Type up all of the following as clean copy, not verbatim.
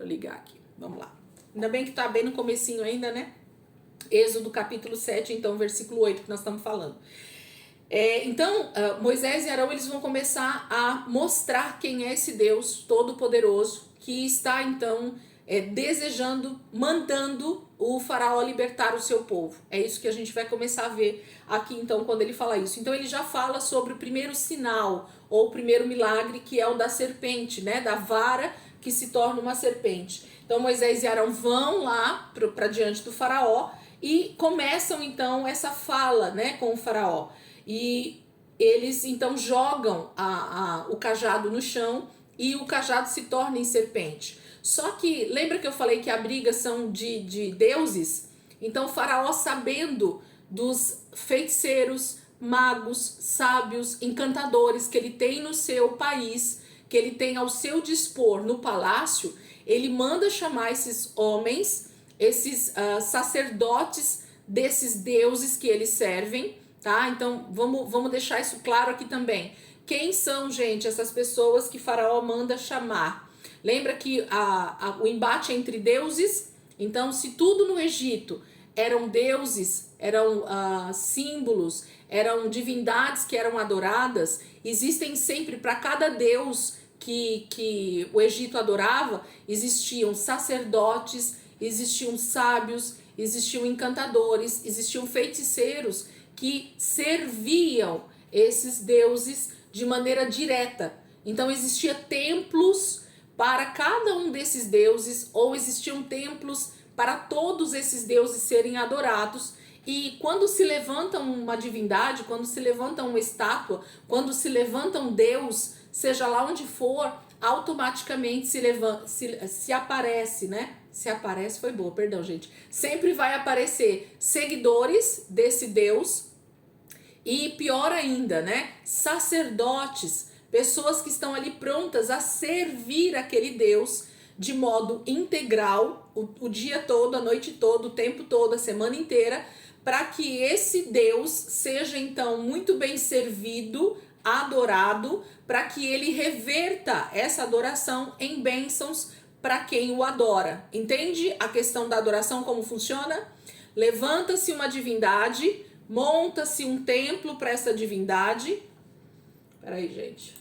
Deixa eu ligar aqui, vamos lá. Ainda bem que tá bem no comecinho ainda, né? Êxodo capítulo 7, então versículo 8 que nós estamos falando. Então, Moisés e Arão, eles vão começar a mostrar quem é esse Deus todo-poderoso que está, então, desejando, mandando o faraó libertar o seu povo. É isso que a gente vai começar a ver aqui, então, quando ele fala isso. Então, ele já fala sobre o primeiro sinal, ou o primeiro milagre, que é o da serpente, né? Da vara que se torna uma serpente. Então, Moisés e Arão vão lá para diante do faraó e começam, então, essa fala, né, com o faraó. E eles então jogam o cajado no chão e o cajado se torna em serpente. Só que lembra que eu falei que a briga são de deuses? Então o faraó, sabendo dos feiticeiros, magos, sábios, encantadores que ele tem no seu país, que ele tem ao seu dispor no palácio, ele manda chamar esses homens, esses sacerdotes desses deuses que eles servem. Tá? Então vamos deixar isso claro aqui também. Quem são, gente, essas pessoas que Faraó manda chamar? Lembra que o embate é entre deuses? Então, se tudo no Egito eram deuses, eram símbolos, eram divindades que eram adoradas, existem sempre, para cada deus que o Egito adorava, existiam sacerdotes, existiam sábios, existiam encantadores, existiam feiticeiros que serviam esses deuses de maneira direta. Então existia templos para cada um desses deuses, ou existiam templos para todos esses deuses serem adorados. E quando se levanta uma divindade, quando se levanta uma estátua, quando se levanta um deus, seja lá onde for, automaticamente se aparece, né? Se aparece foi boa, perdão, gente. Sempre vai aparecer seguidores desse deus. E pior ainda, né? Sacerdotes, pessoas que estão ali prontas a servir aquele Deus de modo integral, o dia todo, a noite toda, o tempo todo, a semana inteira, para que esse Deus seja então muito bem servido, adorado, para que ele reverta essa adoração em bênçãos para quem o adora. Entende a questão da adoração, como funciona? Levanta-se uma divindade, monta-se um templo para essa divindade. Peraí, gente.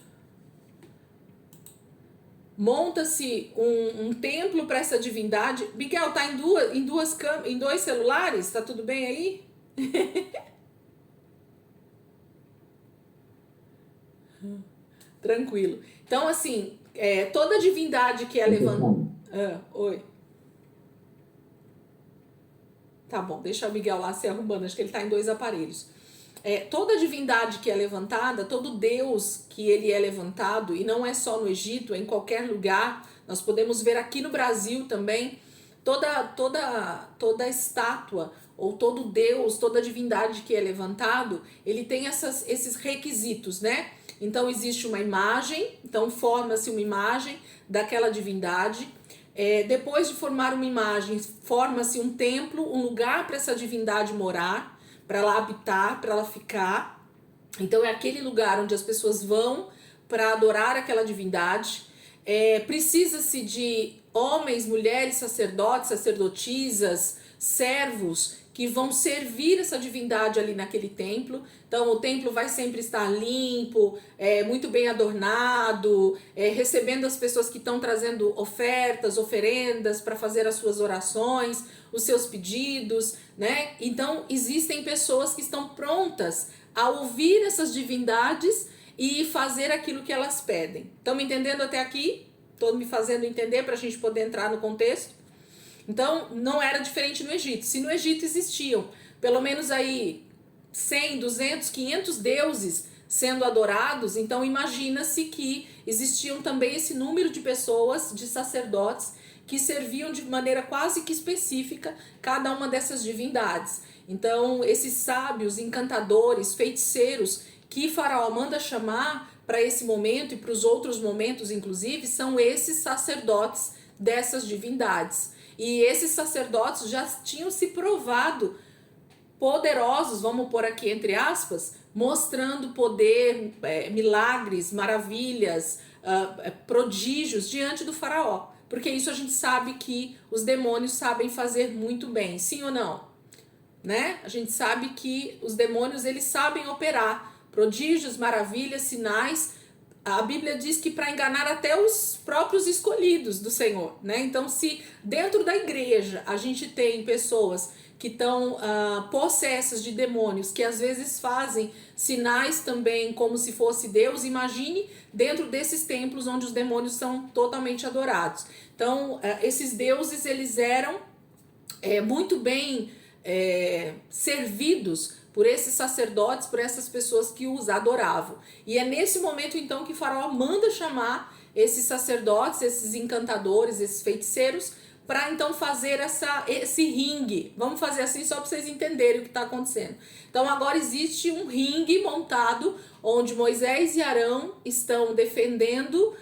Monta-se um templo para essa divindade. Miguel, tá em dois celulares? Tá tudo bem aí? Tranquilo. Então, assim, toda divindade que é levantada... oi. Tá bom, deixa o Miguel lá se arrumando, acho que ele tá em dois aparelhos. Toda divindade que é levantada, todo Deus que ele é levantado, e não é só no Egito, é em qualquer lugar, nós podemos ver aqui no Brasil também, toda estátua, ou todo Deus, toda divindade que é levantado, ele tem esses requisitos, né? Então existe uma imagem, então forma-se uma imagem daquela divindade. Depois de formar uma imagem, forma-se um templo, um lugar para essa divindade morar, para ela habitar, para ela ficar. Então é aquele lugar onde as pessoas vão para adorar aquela divindade. Precisa-se de homens, mulheres, sacerdotes, sacerdotisas, servos que vão servir essa divindade ali naquele templo. Então o templo vai sempre estar limpo, muito bem adornado, recebendo as pessoas que estão trazendo ofertas, oferendas para fazer as suas orações, os seus pedidos, né? Então existem pessoas que estão prontas a ouvir essas divindades e fazer aquilo que elas pedem. Estão me entendendo até aqui? Estou me fazendo entender para a gente poder entrar no contexto? Então, não era diferente no Egito. Se no Egito existiam pelo menos aí 100, 200, 500 deuses sendo adorados, então imagina-se que existiam também esse número de pessoas, de sacerdotes, que serviam de maneira quase que específica cada uma dessas divindades. Então, esses sábios, encantadores, feiticeiros, que Faraó manda chamar para esse momento e para os outros momentos, inclusive, são esses sacerdotes dessas divindades. E esses sacerdotes já tinham se provado poderosos, vamos pôr aqui entre aspas, mostrando poder, milagres, maravilhas, prodígios diante do faraó. porque isso a gente sabe que os demônios sabem fazer muito bem, sim ou não? Né? A gente sabe que os demônios, eles sabem operar prodígios, maravilhas, sinais. A Bíblia diz que para enganar até os próprios escolhidos do Senhor, né? Então, se dentro da igreja a gente tem pessoas que estão possessas de demônios, que às vezes fazem sinais também como se fosse Deus, imagine dentro desses templos onde os demônios são totalmente adorados. Então, esses deuses, eles eram muito bem servidos por esses sacerdotes, por essas pessoas que os adoravam. E é nesse momento então que Faraó manda chamar esses sacerdotes, esses encantadores, esses feiticeiros, para então fazer esse ringue. Vamos fazer assim só para vocês entenderem o que está acontecendo. Então agora existe um ringue montado onde Moisés e Arão estão defendendo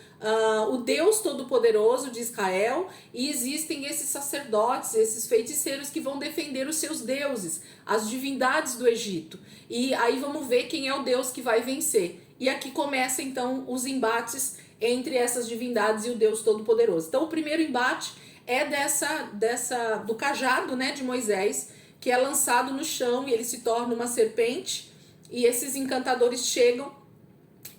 o Deus Todo-Poderoso de Israel, e existem esses sacerdotes, esses feiticeiros que vão defender os seus deuses, as divindades do Egito. E aí vamos ver quem é o Deus que vai vencer. E aqui começa então os embates entre essas divindades e o Deus Todo-Poderoso. Então o primeiro embate é do cajado, né, de Moisés, que é lançado no chão e ele se torna uma serpente, e esses encantadores chegam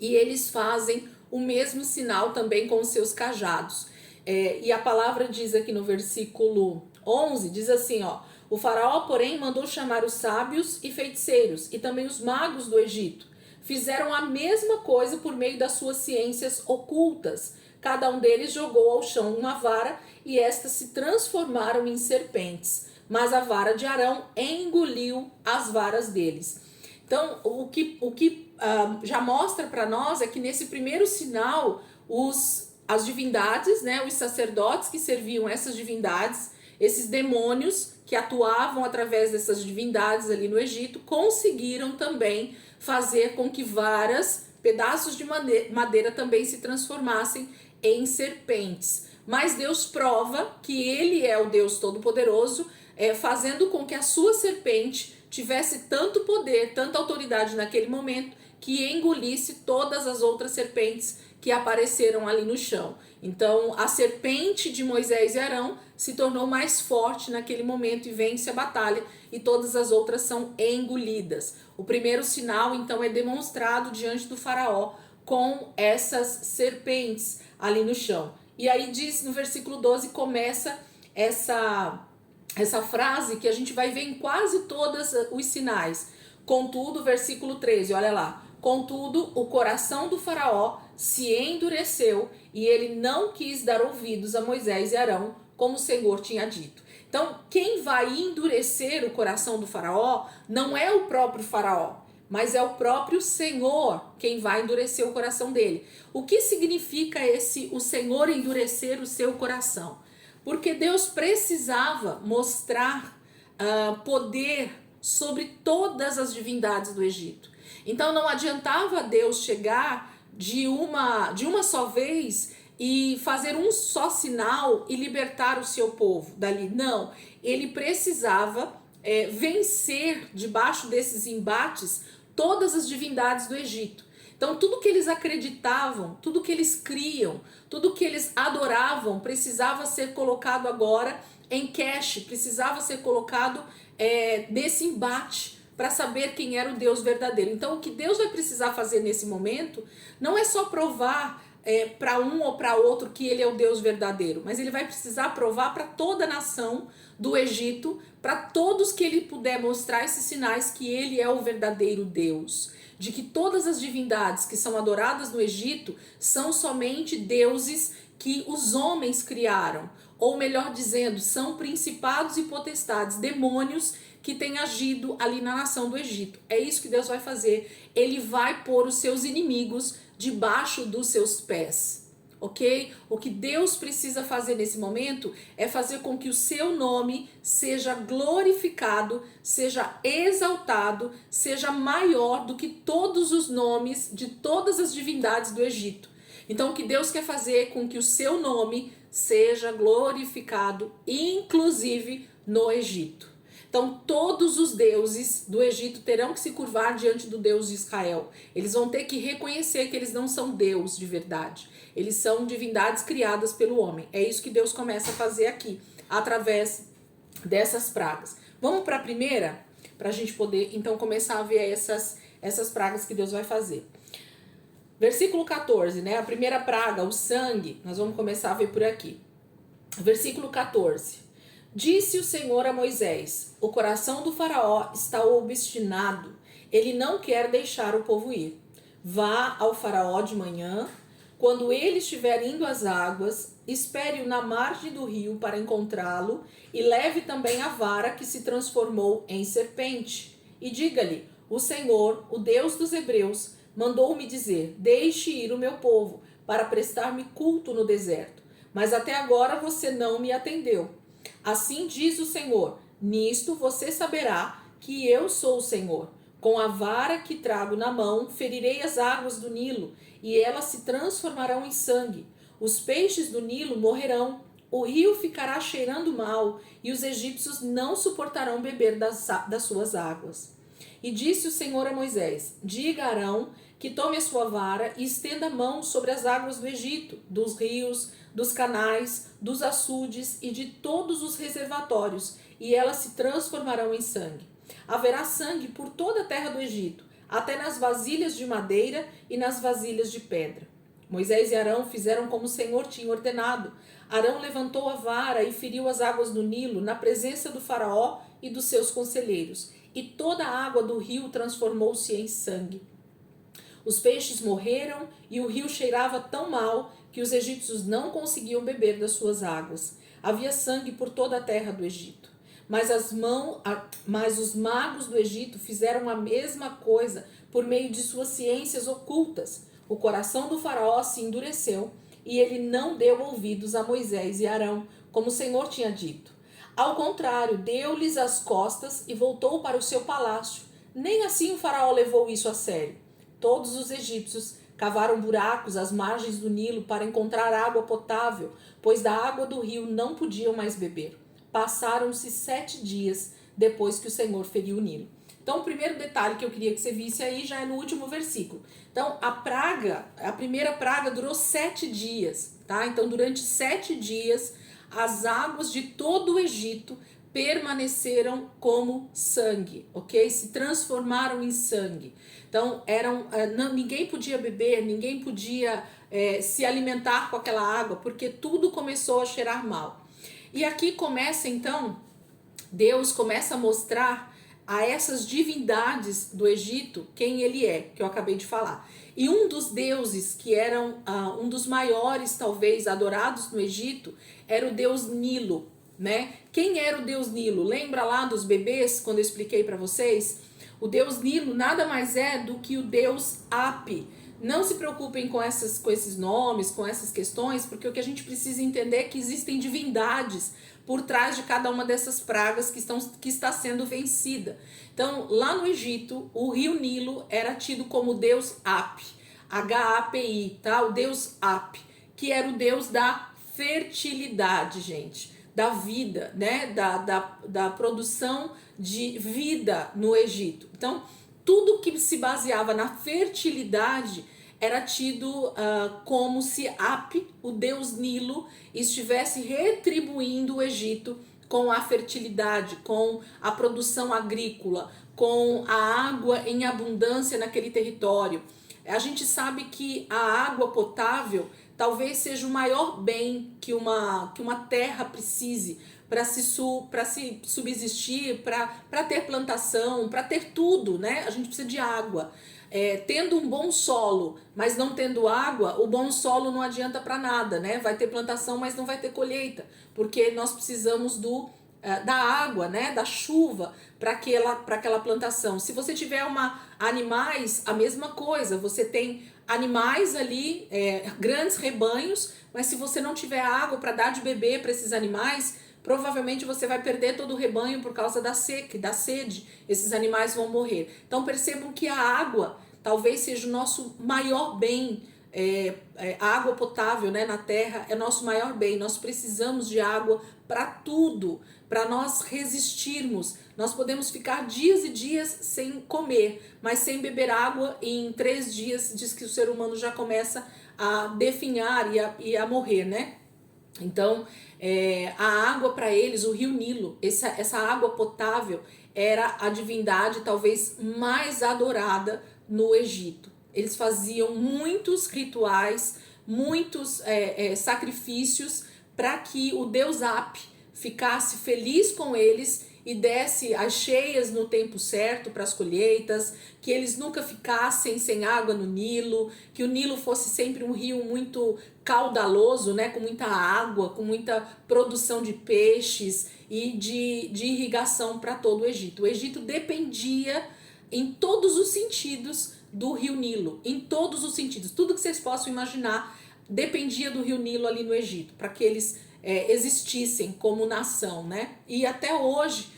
e eles fazem o mesmo sinal também com os seus cajados. E a palavra diz aqui no versículo 11, diz assim, ó: o faraó, porém, mandou chamar os sábios e feiticeiros e também os magos do Egito. Fizeram a mesma coisa por meio das suas ciências ocultas. Cada um deles jogou ao chão uma vara e estas se transformaram em serpentes. Mas a vara de Arão engoliu as varas deles. Então, o que já mostra para nós é que nesse primeiro sinal, as divindades, né, os sacerdotes que serviam essas divindades, esses demônios que atuavam através dessas divindades ali no Egito, conseguiram também fazer com que varas, pedaços de madeira também se transformassem em serpentes. Mas Deus prova que Ele é o Deus Todo-Poderoso, fazendo com que a sua serpente tivesse tanto poder, tanta autoridade naquele momento, que engolisse todas as outras serpentes que apareceram ali no chão. Então, a serpente de Moisés e Arão se tornou mais forte naquele momento e vence a batalha, e todas as outras são engolidas. O primeiro sinal, então, é demonstrado diante do faraó com essas serpentes ali no chão. E aí diz no versículo 12, começa essa frase que a gente vai ver em quase todos os sinais. Contudo, versículo 13, olha lá. Contudo, o coração do faraó se endureceu e ele não quis dar ouvidos a Moisés e Arão, como o Senhor tinha dito. Então, quem vai endurecer o coração do faraó não é o próprio faraó, mas é o próprio Senhor quem vai endurecer o coração dele. O que significa o Senhor endurecer o seu coração? Porque Deus precisava mostrar poder sobre todas as divindades do Egito. Então não adiantava Deus chegar de uma só vez e fazer um só sinal e libertar o seu povo dali. Não, ele precisava vencer debaixo desses embates todas as divindades do Egito. Então tudo que eles acreditavam, tudo que eles criam, tudo que eles adoravam precisava ser colocado agora em cache, precisava ser colocado nesse embate para saber quem era o Deus verdadeiro. Então o que Deus vai precisar fazer nesse momento não é só provar para um ou para outro que ele é o Deus verdadeiro, mas ele vai precisar provar para toda a nação do Egito, para todos que ele puder mostrar esses sinais que ele é o verdadeiro Deus, de que todas as divindades que são adoradas no Egito são somente deuses que os homens criaram, ou melhor dizendo, são principados e potestades, demônios que têm agido ali na nação do Egito. É isso que Deus vai fazer. Ele vai pôr os seus inimigos debaixo dos seus pés, ok? O que Deus precisa fazer nesse momento é fazer com que o seu nome seja glorificado, seja exaltado, seja maior do que todos os nomes de todas as divindades do Egito. Então o que Deus quer fazer é com que o seu nome seja glorificado, inclusive no Egito. Então, todos os deuses do Egito terão que se curvar diante do Deus de Israel. Eles vão ter que reconhecer que eles não são Deus de verdade. Eles são divindades criadas pelo homem. É isso que Deus começa a fazer aqui, através dessas pragas. Vamos para a primeira, para a gente poder, então, começar a ver essas pragas que Deus vai fazer. Versículo 14, né? A primeira praga, o sangue, nós vamos começar a ver por aqui. Versículo 14. Disse o Senhor a Moisés: o coração do faraó está obstinado, ele não quer deixar o povo ir. Vá ao faraó de manhã, quando ele estiver indo às águas, espere-o na margem do rio para encontrá-lo e leve também a vara que se transformou em serpente. E diga-lhe: o Senhor, o Deus dos hebreus, mandou-me dizer: deixe ir o meu povo para prestar-me culto no deserto. Mas até agora você não me atendeu. Assim diz o Senhor: nisto você saberá que eu sou o Senhor. Com a vara que trago na mão, ferirei as águas do Nilo, e elas se transformarão em sangue. Os peixes do Nilo morrerão, o rio ficará cheirando mal, e os egípcios não suportarão beber das suas águas. E disse o Senhor a Moisés: diga a Arão que tome a sua vara e estenda a mão sobre as águas do Egito, dos rios, dos canais, dos açudes e de todos os reservatórios, e elas se transformarão em sangue. Haverá sangue por toda a terra do Egito, até nas vasilhas de madeira e nas vasilhas de pedra. Moisés e Arão fizeram como o Senhor tinha ordenado. Arão levantou a vara e feriu as águas do Nilo na presença do faraó e dos seus conselheiros, e toda a água do rio transformou-se em sangue. Os peixes morreram e o rio cheirava tão mal que os egípcios não conseguiam beber das suas águas. Havia sangue por toda a terra do Egito. Mas os magos do Egito fizeram a mesma coisa por meio de suas ciências ocultas. O coração do faraó se endureceu e ele não deu ouvidos a Moisés e Arão, como o Senhor tinha dito. Ao contrário, deu-lhes as costas e voltou para o seu palácio. Nem assim o faraó levou isso a sério. Todos os egípcios cavaram buracos às margens do Nilo para encontrar água potável, pois da água do rio não podiam mais beber. Passaram-se 7 dias depois que o Senhor feriu o Nilo. Então, o primeiro detalhe que eu queria que você visse aí já é no último versículo. Então, a primeira praga durou 7 dias, tá? Então, durante 7 dias, as águas de todo o Egito permaneceram como sangue, ok? Se transformaram em sangue. Então, ninguém podia beber, ninguém podia se alimentar com aquela água, porque tudo começou a cheirar mal. E aqui começa, então, Deus começa a mostrar a essas divindades do Egito quem ele é, que eu acabei de falar. E um dos deuses que eram um dos maiores, talvez, adorados no Egito, era o deus Nilo, né? Quem era o deus Nilo? Lembra lá dos bebês, quando eu expliquei para vocês? O deus Nilo nada mais é do que o deus Api. Não se preocupem com esses nomes, com essas questões, porque o que a gente precisa entender é que existem divindades por trás de cada uma dessas pragas que está sendo vencida. Então, lá no Egito, o rio Nilo era tido como deus Api, H-A-P-I, tá? O deus Api, que era o deus da fertilidade, gente, da vida, né? Da produção de vida no Egito. Então, tudo que se baseava na fertilidade era tido como se Api, o deus Nilo, estivesse retribuindo o Egito com a fertilidade, com a produção agrícola, com a água em abundância naquele território. A gente sabe que a água potável talvez seja o maior bem que uma terra precise para se subsistir, para ter plantação, para ter tudo, né? A gente precisa de água. Tendo um bom solo, mas não tendo água, o bom solo não adianta para nada, né? Vai ter plantação, mas não vai ter colheita, porque nós precisamos da água, né? Da chuva para aquela plantação. Se você tiver animais, a mesma coisa. Você tem animais ali, grandes rebanhos, mas se você não tiver água para dar de beber para esses animais, provavelmente você vai perder todo o rebanho por causa da seca, da sede. Esses animais vão morrer. Então percebam que a água talvez seja o nosso maior bem a água potável, né, na terra é nosso maior bem. Nós precisamos de água para tudo, para nós resistirmos. Nós podemos ficar dias e dias sem comer, mas sem beber água, em 3 dias diz que o ser humano já começa a definhar e a morrer, né? Então, a água para eles, o rio Nilo, essa água potável, era a divindade talvez mais adorada no Egito. Eles faziam muitos rituais, muitos sacrifícios para que o deus Ap ficasse feliz com eles e desse as cheias no tempo certo para as colheitas, que eles nunca ficassem sem água no Nilo, que o Nilo fosse sempre um rio muito caudaloso, né, com muita água, com muita produção de peixes e de irrigação para todo o Egito. O Egito dependia em todos os sentidos do rio Nilo, em todos os sentidos, tudo que vocês possam imaginar dependia do rio Nilo ali no Egito, para que eles existissem como nação, né? E até hoje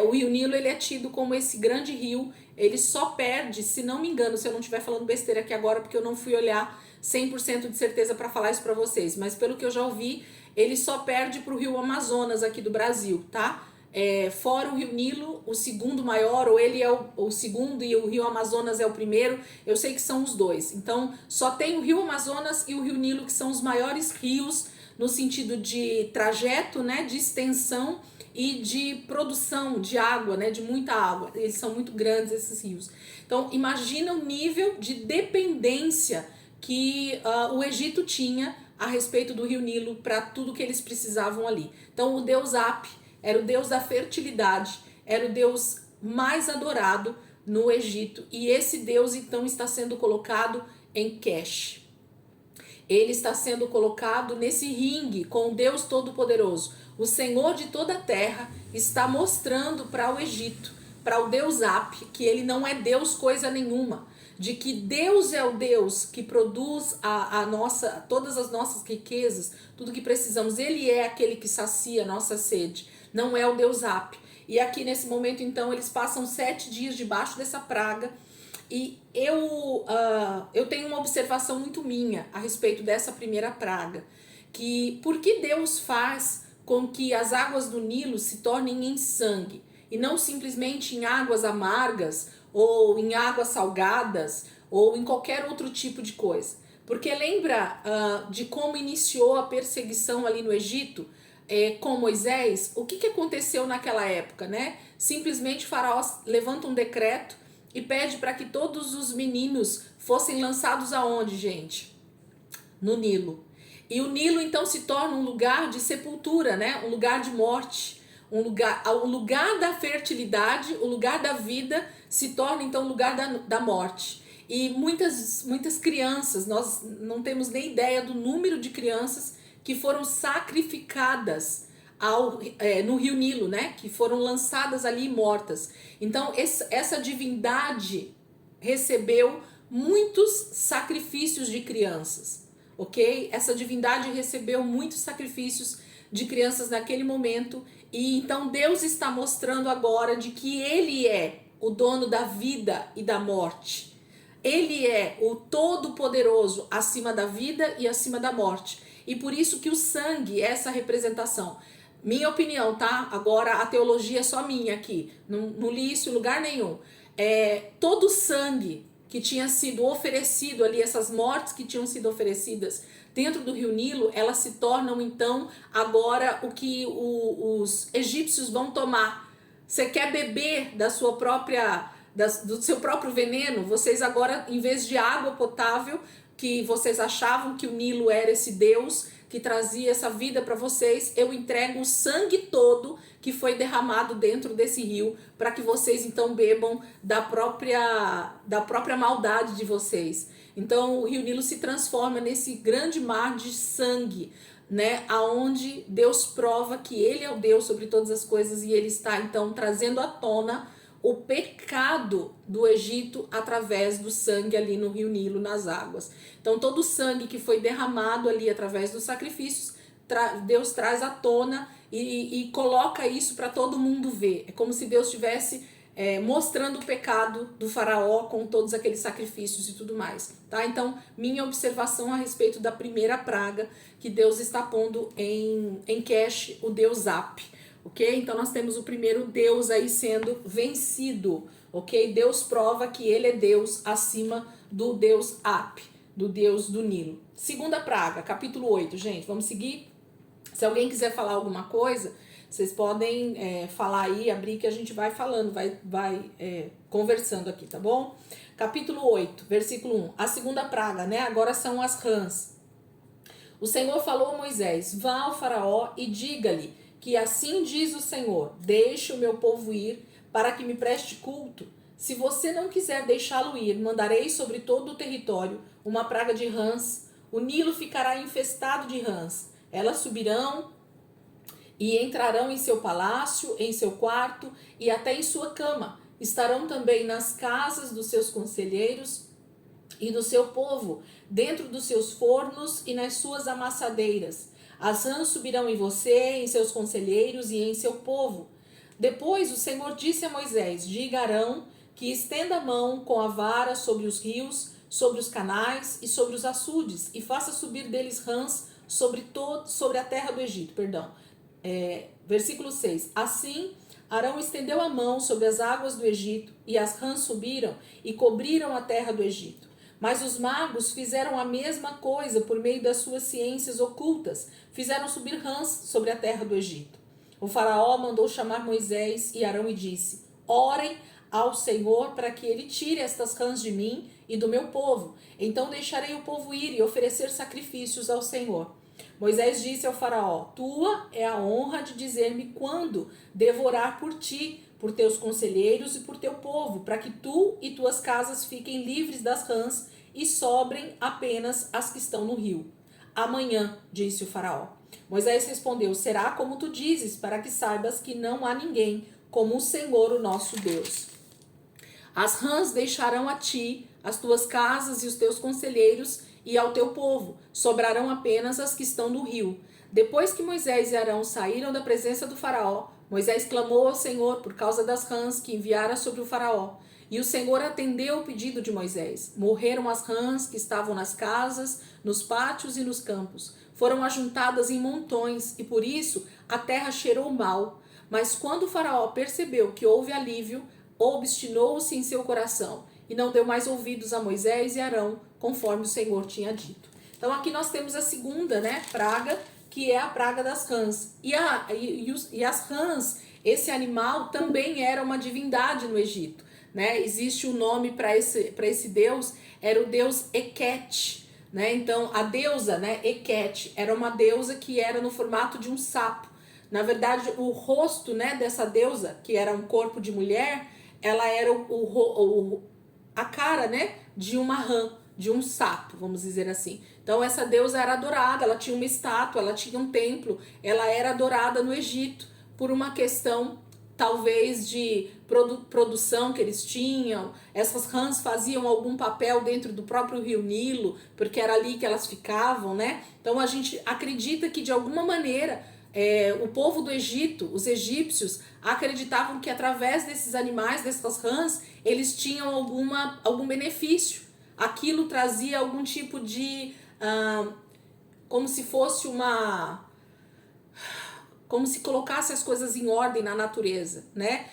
o rio Nilo ele é tido como esse grande rio. Ele só perde, se não me engano, se eu não estiver falando besteira aqui agora, porque eu não fui olhar 100% de certeza para falar isso para vocês, mas pelo que eu já ouvi, ele só perde para o rio Amazonas aqui do Brasil, tá? Fora o rio Nilo, o segundo maior, ou ele é o segundo e o rio Amazonas é o primeiro, eu sei que são os dois. Então só tem o rio Amazonas e o rio Nilo, que são os maiores rios no sentido de trajeto, né, de extensão e de produção de água, né, de muita água. Eles são muito grandes, esses rios. Então imagina o nível de dependência que o Egito tinha a respeito do rio Nilo para tudo que eles precisavam ali. Então o deus Ap era o deus da fertilidade, era o deus mais adorado no Egito, e esse deus então está sendo colocado em Kesh. Ele está sendo colocado nesse ringue com o Deus Todo-Poderoso. O Senhor de toda a terra está mostrando para o Egito, para o deus Ap, que ele não é Deus coisa nenhuma, de que Deus é o Deus que produz todas as nossas riquezas, tudo que precisamos. Ele é aquele que sacia a nossa sede, não é o deus Ap. E aqui nesse momento então eles passam 7 dias debaixo dessa praga. E eu tenho uma observação muito minha a respeito dessa primeira praga, que por que Deus faz com que as águas do Nilo se tornem em sangue e não simplesmente em águas amargas ou em águas salgadas ou em qualquer outro tipo de coisa? Porque lembra de como iniciou a perseguição ali no Egito com Moisés? O que aconteceu naquela época, né? Simplesmente o faraó levanta um decreto e pede para que todos os meninos fossem lançados aonde, gente? No Nilo. E o Nilo então se torna um lugar de sepultura, né? Um lugar de morte, um lugar da fertilidade, o lugar da vida se torna então o lugar da morte. E muitas crianças, nós não temos nem ideia do número de crianças que foram sacrificadas no rio Nilo, né? Que foram lançadas ali mortas. Então essa divindade recebeu muitos sacrifícios de crianças, ok? Essa divindade recebeu muitos sacrifícios de crianças naquele momento, e então Deus está mostrando agora de que Ele é o dono da vida e da morte. Ele é o Todo-Poderoso acima da vida e acima da morte. E por isso que o sangue é essa representação. Minha opinião, tá? Agora a teologia é só minha aqui. Não li isso em lugar nenhum. Todo o sangue que tinha sido oferecido ali, essas mortes que tinham sido oferecidas dentro do rio Nilo, elas se tornam então agora o que os egípcios vão tomar. Você quer beber do seu próprio veneno? Vocês agora, em vez de água potável, que vocês achavam que o Nilo era esse Deus que trazia essa vida para vocês, eu entrego o sangue todo que foi derramado dentro desse rio, para que vocês então bebam da própria maldade de vocês. Então o rio Nilo se transforma nesse grande mar de sangue, né, aonde Deus prova que Ele é o Deus sobre todas as coisas, e Ele está então trazendo à tona o pecado do Egito através do sangue ali no rio Nilo, nas águas. Então todo o sangue que foi derramado ali através dos sacrifícios, Deus traz à tona e coloca isso para todo mundo ver. É como se Deus estivesse mostrando o pecado do faraó com todos aqueles sacrifícios e tudo mais, tá? Então, minha observação a respeito da primeira praga que Deus está pondo em Kesh, o deus Ap, ok? Então, nós temos o primeiro deus aí sendo vencido, ok? Deus prova que ele é Deus acima do deus Ap, do deus do Nilo. Segunda praga, capítulo 8, gente, vamos seguir? Se alguém quiser falar alguma coisa, vocês podem falar aí, abrir que a gente vai falando, vai conversando aqui, tá bom? Capítulo 8, versículo 1. A segunda praga, né? Agora são as rãs. O Senhor falou a Moisés: vá ao faraó e diga-lhe que assim diz o Senhor: deixe o meu povo ir para que me preste culto. Se você não quiser deixá-lo ir, mandarei sobre todo o território uma praga de rãs. O Nilo ficará infestado de rãs. Elas subirão e entrarão em seu palácio, em seu quarto e até em sua cama. Estarão também nas casas dos seus conselheiros e do seu povo, dentro dos seus fornos e nas suas amassadeiras. As rãs subirão em você, em seus conselheiros e em seu povo. Depois o Senhor disse a Moisés: diga a Arão que estenda a mão com a vara sobre os rios, sobre os canais e sobre os açudes, e faça subir deles rãs sobre a terra do Egito. Versículo 6. Assim, Arão estendeu a mão sobre as águas do Egito, e as rãs subiram e cobriram a terra do Egito. Mas os magos fizeram a mesma coisa por meio das suas ciências ocultas. Fizeram subir rãs sobre a terra do Egito. O faraó mandou chamar Moisés e Arão e disse: orem ao Senhor para que ele tire estas rãs de mim e do meu povo. Então deixarei o povo ir e oferecer sacrifícios ao Senhor. Moisés disse ao faraó: tua é a honra de dizer-me quando devorar por ti, por teus conselheiros e por teu povo, para que tu e tuas casas fiquem livres das rãs e sobrem apenas as que estão no rio. Amanhã, disse o faraó. Moisés respondeu: será como tu dizes, para que saibas que não há ninguém como o Senhor, o nosso Deus. As rãs deixarão a ti, as tuas casas e os teus conselheiros, e ao teu povo sobrarão apenas as que estão no rio. Depois que Moisés e Arão saíram da presença do faraó, Moisés clamou ao Senhor por causa das rãs que enviara sobre o faraó. E o Senhor atendeu o pedido de Moisés. Morreram as rãs que estavam nas casas, nos pátios e nos campos. Foram ajuntadas em montões, e por isso a terra cheirou mal. Mas quando o faraó percebeu que houve alívio, obstinou-se em seu coração e não deu mais ouvidos a Moisés e Arão, conforme o Senhor tinha dito. Então aqui nós temos a segunda, né, praga, que é a praga das rãs. E as rãs, esse animal também era uma divindade no Egito, né? Existe um nome para esse deus, era o deus Eket, né? Então a deusa, né, Eket, era uma deusa que era no formato de um sapo. Na verdade, o rosto, né, dessa deusa, que era um corpo de mulher, ela era a cara, né, de uma rã, de um sapo, vamos dizer assim. Então essa deusa era adorada, ela tinha uma estátua, ela tinha um templo, ela era adorada no Egito por uma questão talvez de produção que eles tinham. Essas rãs faziam algum papel dentro do próprio rio Nilo, porque era ali que elas ficavam, né? Então a gente acredita que de alguma maneira o povo do Egito, os egípcios, acreditavam que através desses animais, dessas rãs, eles tinham algum benefício. Aquilo trazia algum tipo de... como se fosse como se colocasse as coisas em ordem na natureza, né?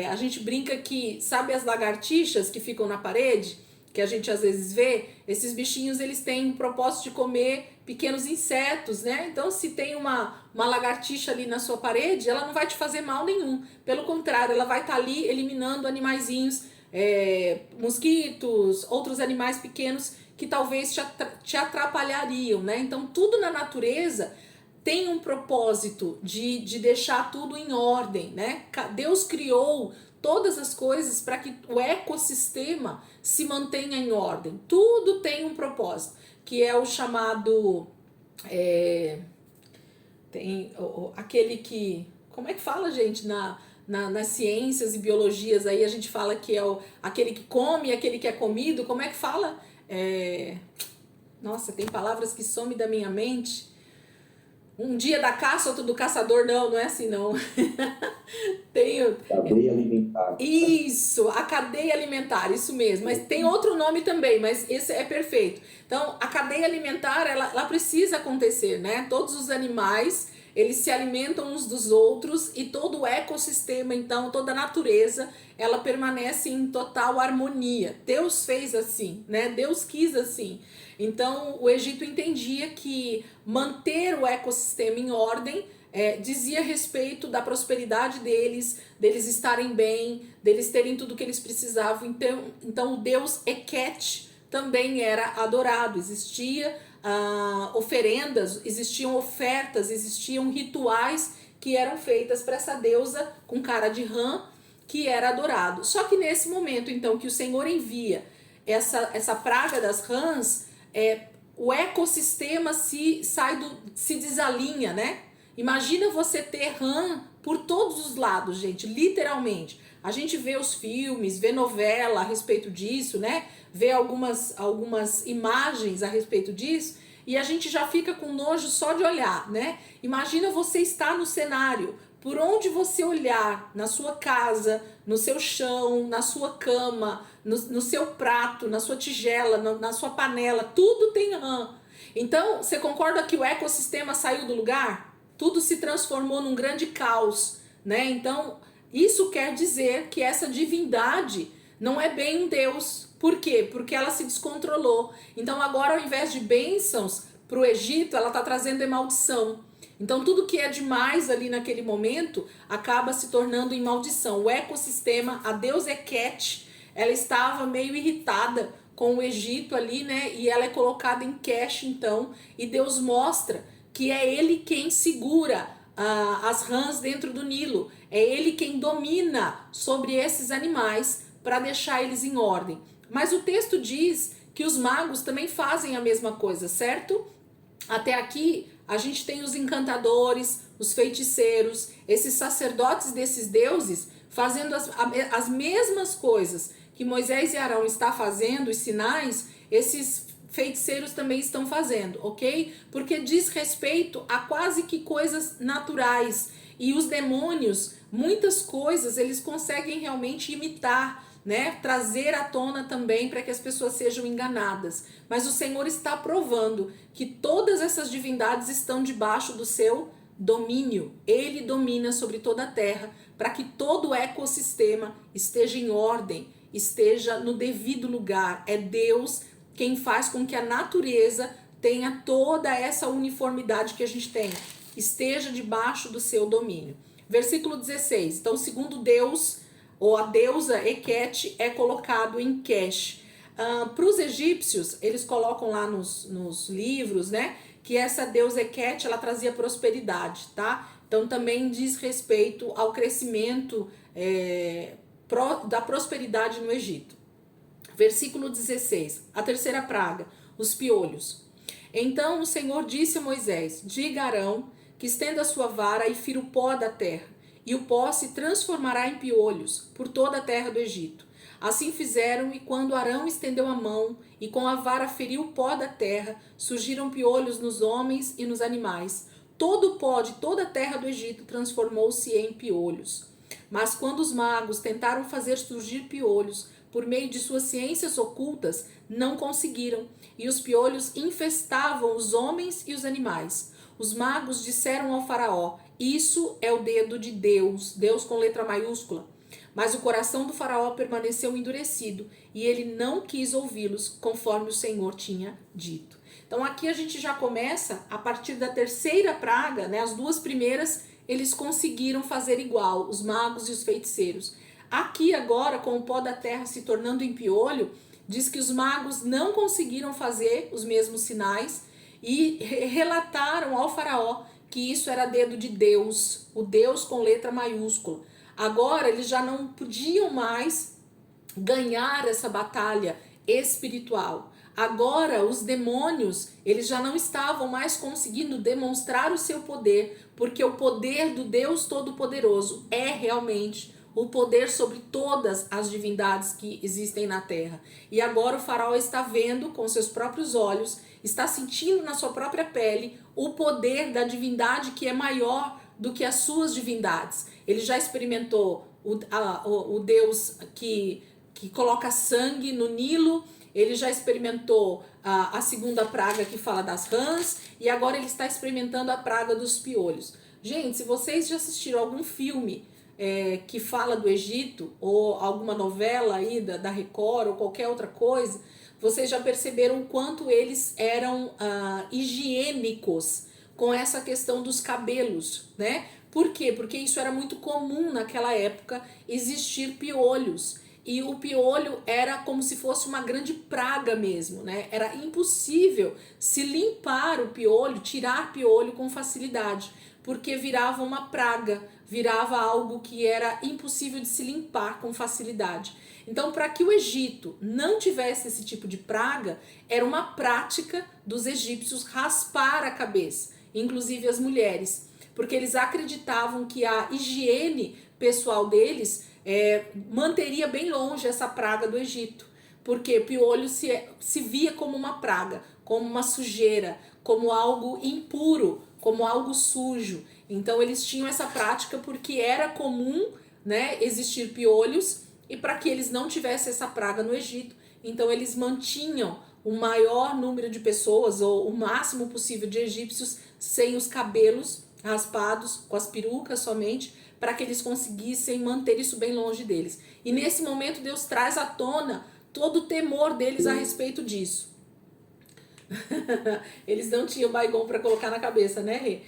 A gente brinca que, sabe as lagartixas que ficam na parede, que a gente às vezes vê? Esses bichinhos, eles têm o propósito de comer pequenos insetos, né? Então, se tem uma lagartixa ali na sua parede, ela não vai te fazer mal nenhum. Pelo contrário, ela vai estar ali eliminando animaizinhos, mosquitos, outros animais pequenos que talvez te atrapalhariam, né? Então, tudo na natureza tem um propósito de deixar tudo em ordem, né? Deus criou todas as coisas para que o ecossistema se mantenha em ordem. Tudo tem um propósito, que é o chamado... tem aquele que... Como é que fala, gente, nas ciências e biologias aí a gente fala que é aquele que come e aquele que é comido. Como é que fala? Nossa, tem palavras que somem da minha mente. Um dia da caça, outro do caçador. Não, não é assim, não. Tem, Cadeia alimentar. isso, a cadeia alimentar, isso mesmo. Mas tem outro nome também, mas esse é perfeito. Então, a cadeia alimentar, ela precisa acontecer, né? Todos os animais, eles se alimentam uns dos outros e todo o ecossistema, então, toda a natureza, ela permanece em total harmonia. Deus fez assim, né? Deus quis assim. Então, o Egito entendia que manter o ecossistema em ordem dizia respeito da prosperidade deles estarem bem, deles terem tudo que eles precisavam. Então o Deus Eket também era adorado. Existia oferendas, existiam ofertas, existiam rituais que eram feitas para essa deusa com cara de rã, que era adorado. Só que nesse momento, então, que o Senhor envia essa praga das rãs, o ecossistema se desalinha, né? Imagina você ter rã por todos os lados, gente, literalmente. A gente vê os filmes, vê novela a respeito disso, né? Vê algumas imagens a respeito disso e a gente já fica com nojo só de olhar, né? Imagina você estar no cenário, por onde você olhar, na sua casa, no seu chão, na sua cama, no seu prato, na sua tigela, na sua panela, tudo tem rã. Então, você concorda que o ecossistema saiu do lugar? Tudo se transformou num grande caos, né? Então, isso quer dizer que essa divindade não é bem um Deus. Por quê? Porque ela se descontrolou. Então, agora, ao invés de bênçãos para o Egito, ela está trazendo maldição. Então, tudo que é demais ali naquele momento acaba se tornando em maldição. O ecossistema, a deusa Eket, ela estava meio irritada com o Egito ali, né? E ela é colocada em cache, então, e Deus mostra que é ele quem segura as rãs dentro do Nilo. É ele quem domina sobre esses animais para deixar eles em ordem. Mas o texto diz que os magos também fazem a mesma coisa, certo? Até aqui a gente tem os encantadores, os feiticeiros, esses sacerdotes desses deuses fazendo as mesmas coisas que Moisés e Arão está fazendo, os sinais, esses feiticeiros também estão fazendo, ok? Porque diz respeito a quase que coisas naturais. E os demônios, muitas coisas, eles conseguem realmente imitar, né? Trazer à tona também para que as pessoas sejam enganadas. Mas o Senhor está provando que todas essas divindades estão debaixo do seu domínio. Ele domina sobre toda a terra para que todo o ecossistema esteja em ordem, esteja no devido lugar. É Deus quem faz com que a natureza tenha toda essa uniformidade que a gente tem, esteja debaixo do seu domínio. Versículo 16. Então, segundo Deus, ou a deusa Eket é colocado em cache. Para os egípcios, eles colocam lá nos livros, né, que essa deusa Eket, ela trazia prosperidade, tá? Então, também diz respeito ao crescimento da prosperidade no Egito. Versículo 16, a terceira praga, os piolhos. Então o Senhor disse a Moisés: diga a Arão que estenda a sua vara e fira o pó da terra, e o pó se transformará em piolhos por toda a terra do Egito. Assim fizeram, e quando Arão estendeu a mão e com a vara feriu o pó da terra, surgiram piolhos nos homens e nos animais. Todo o pó de toda a terra do Egito transformou-se em piolhos. Mas quando os magos tentaram fazer surgir piolhos por meio de suas ciências ocultas, não conseguiram, e os piolhos infestavam os homens e os animais. Os magos disseram ao faraó: isso é o dedo de Deus, Deus com letra maiúscula. Mas o coração do faraó permaneceu endurecido, e ele não quis ouvi-los, conforme o Senhor tinha dito. Então aqui a gente já começa, a partir da terceira praga, né, as duas primeiras, eles conseguiram fazer igual, os magos e os feiticeiros. Aqui agora, com o pó da terra se tornando em piolho, diz que os magos não conseguiram fazer os mesmos sinais e relataram ao faraó que isso era dedo de Deus, o Deus com letra maiúscula. Agora eles já não podiam mais ganhar essa batalha espiritual. Agora os demônios, eles já não estavam mais conseguindo demonstrar o seu poder, porque o poder do Deus Todo-Poderoso é realmente o poder sobre todas as divindades que existem na terra. E agora o faraó está vendo com seus próprios olhos, está sentindo na sua própria pele o poder da divindade que é maior do que as suas divindades. Ele já experimentou o Deus que coloca sangue no Nilo, ele já experimentou a segunda praga que fala das rãs, e agora ele está experimentando a praga dos piolhos. Gente, se vocês já assistiram algum filme que fala do Egito, ou alguma novela aí da Record, ou qualquer outra coisa, vocês já perceberam o quanto eles eram higiênicos com essa questão dos cabelos, né? Por quê? Porque isso era muito comum naquela época, existir piolhos. E o piolho era como se fosse uma grande praga mesmo, né? Era impossível se limpar o piolho, tirar piolho com facilidade, porque virava uma praga, virava algo que era impossível de se limpar com facilidade. Então, para que o Egito não tivesse esse tipo de praga, era uma prática dos egípcios raspar a cabeça, inclusive as mulheres, porque eles acreditavam que a higiene pessoal deles manteria bem longe essa praga do Egito, porque piolho se via como uma praga, como uma sujeira, como algo impuro, como algo sujo. Então eles tinham essa prática porque era comum, né, existir piolhos, e para que eles não tivessem essa praga no Egito, então eles mantinham o maior número de pessoas, ou o máximo possível de egípcios, sem os cabelos raspados, com as perucas somente, para que eles conseguissem manter isso bem longe deles. E nesse momento Deus traz à tona todo o temor deles a respeito disso. Eles não tinham Baigon para colocar na cabeça, né, Rê?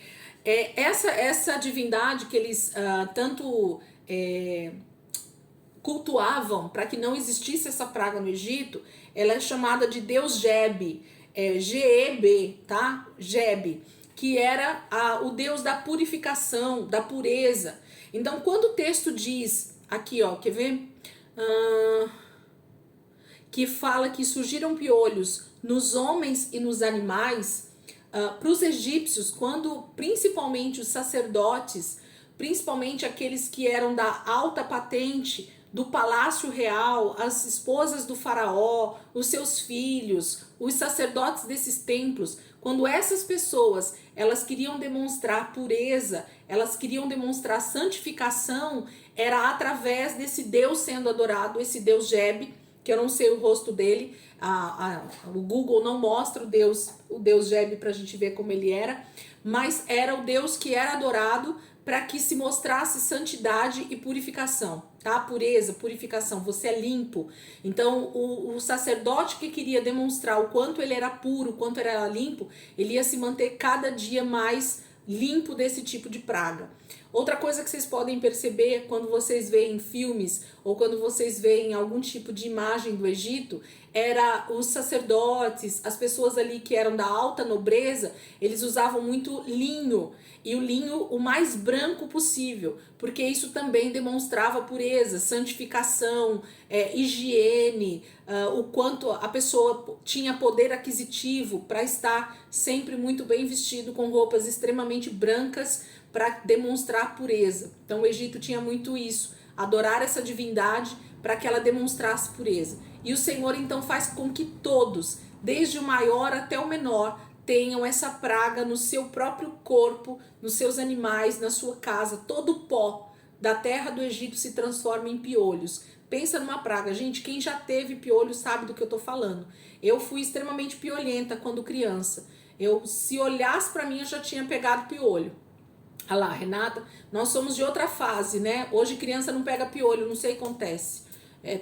Essa divindade que eles tanto cultuavam para que não existisse essa praga no Egito, ela é chamada de Deus Geb, G-E-B, tá? Geb, que era o Deus da purificação, da pureza. Então, quando o texto diz, aqui ó, quer ver? Que fala que surgiram piolhos nos homens e nos animais, para os egípcios, quando principalmente os sacerdotes, principalmente aqueles que eram da alta patente, do palácio real, as esposas do faraó, os seus filhos, os sacerdotes desses templos, quando essas pessoas, elas queriam demonstrar pureza, elas queriam demonstrar santificação, era através desse Deus sendo adorado, esse Deus Geb, que eu não sei o rosto dele, o Google não mostra o Deus Geb pra gente ver como ele era, mas era o Deus que era adorado para que se mostrasse santidade e purificação, tá? Pureza, purificação, você é limpo. Então, o sacerdote que queria demonstrar o quanto ele era puro, o quanto ele era limpo, ele ia se manter cada dia mais limpo desse tipo de praga. Outra coisa que vocês podem perceber quando vocês veem filmes ou quando vocês veem algum tipo de imagem do Egito, era os sacerdotes, as pessoas ali que eram da alta nobreza, eles usavam muito linho, e o linho o mais branco possível, porque isso também demonstrava pureza, santificação, higiene, o quanto a pessoa tinha poder aquisitivo para estar sempre muito bem vestido, com roupas extremamente brancas, para demonstrar pureza. Então o Egito tinha muito isso, adorar essa divindade para que ela demonstrasse pureza. E o Senhor então faz com que todos, desde o maior até o menor, tenham essa praga no seu próprio corpo, nos seus animais, na sua casa. Todo o pó da terra do Egito se transforma em piolhos. Pensa numa praga. Gente, quem já teve piolho sabe do que eu tô falando. Eu fui extremamente piolhenta quando criança. Se olhasse para mim, eu já tinha pegado piolho. Olha lá, Renata, nós somos de outra fase, né? Hoje criança não pega piolho, não sei o que acontece.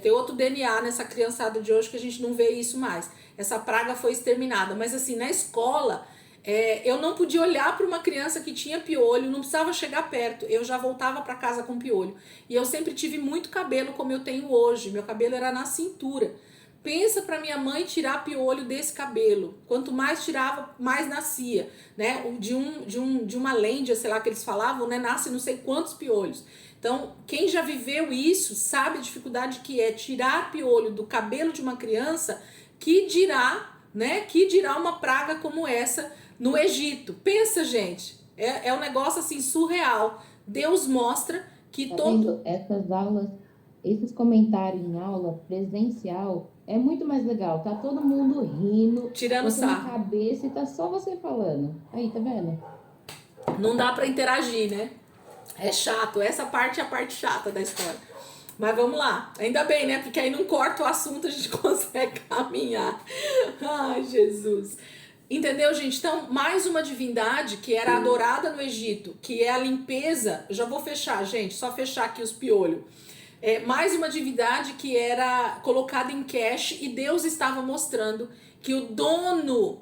Tem outro DNA nessa criançada de hoje que a gente não vê isso mais. Essa praga foi exterminada. Mas assim, na escola, eu não podia olhar para uma criança que tinha piolho, não precisava chegar perto. Eu já voltava para casa com piolho. E eu sempre tive muito cabelo como eu tenho hoje. Meu cabelo era na cintura. Pensa para minha mãe tirar piolho desse cabelo. Quanto mais tirava, mais nascia, né? De uma lêndia, sei lá que eles falavam, né? Nasce não sei quantos piolhos. Então, quem já viveu isso sabe a dificuldade que é tirar piolho do cabelo de uma criança, que dirá, né? Que dirá uma praga como essa no Egito. Pensa, gente, é um negócio assim surreal. Deus mostra que Tá todo... vendo? Essas aulas, esses comentários em aula presencial é muito mais legal. Tá todo mundo rindo, Tirando você na sarro. cabeça e tá só você falando. Aí, tá vendo? Não dá para interagir, né? É chato, essa parte é a parte chata da história. Mas vamos lá, ainda bem, né? Porque aí não corta o assunto, a gente consegue caminhar. Ai, Jesus. Entendeu, gente? Então, mais uma divindade que era adorada no Egito, que é a limpeza. Eu já vou fechar, gente, só fechar aqui os piolhos. É, mais uma divindade que era colocada em cache e Deus estava mostrando que o dono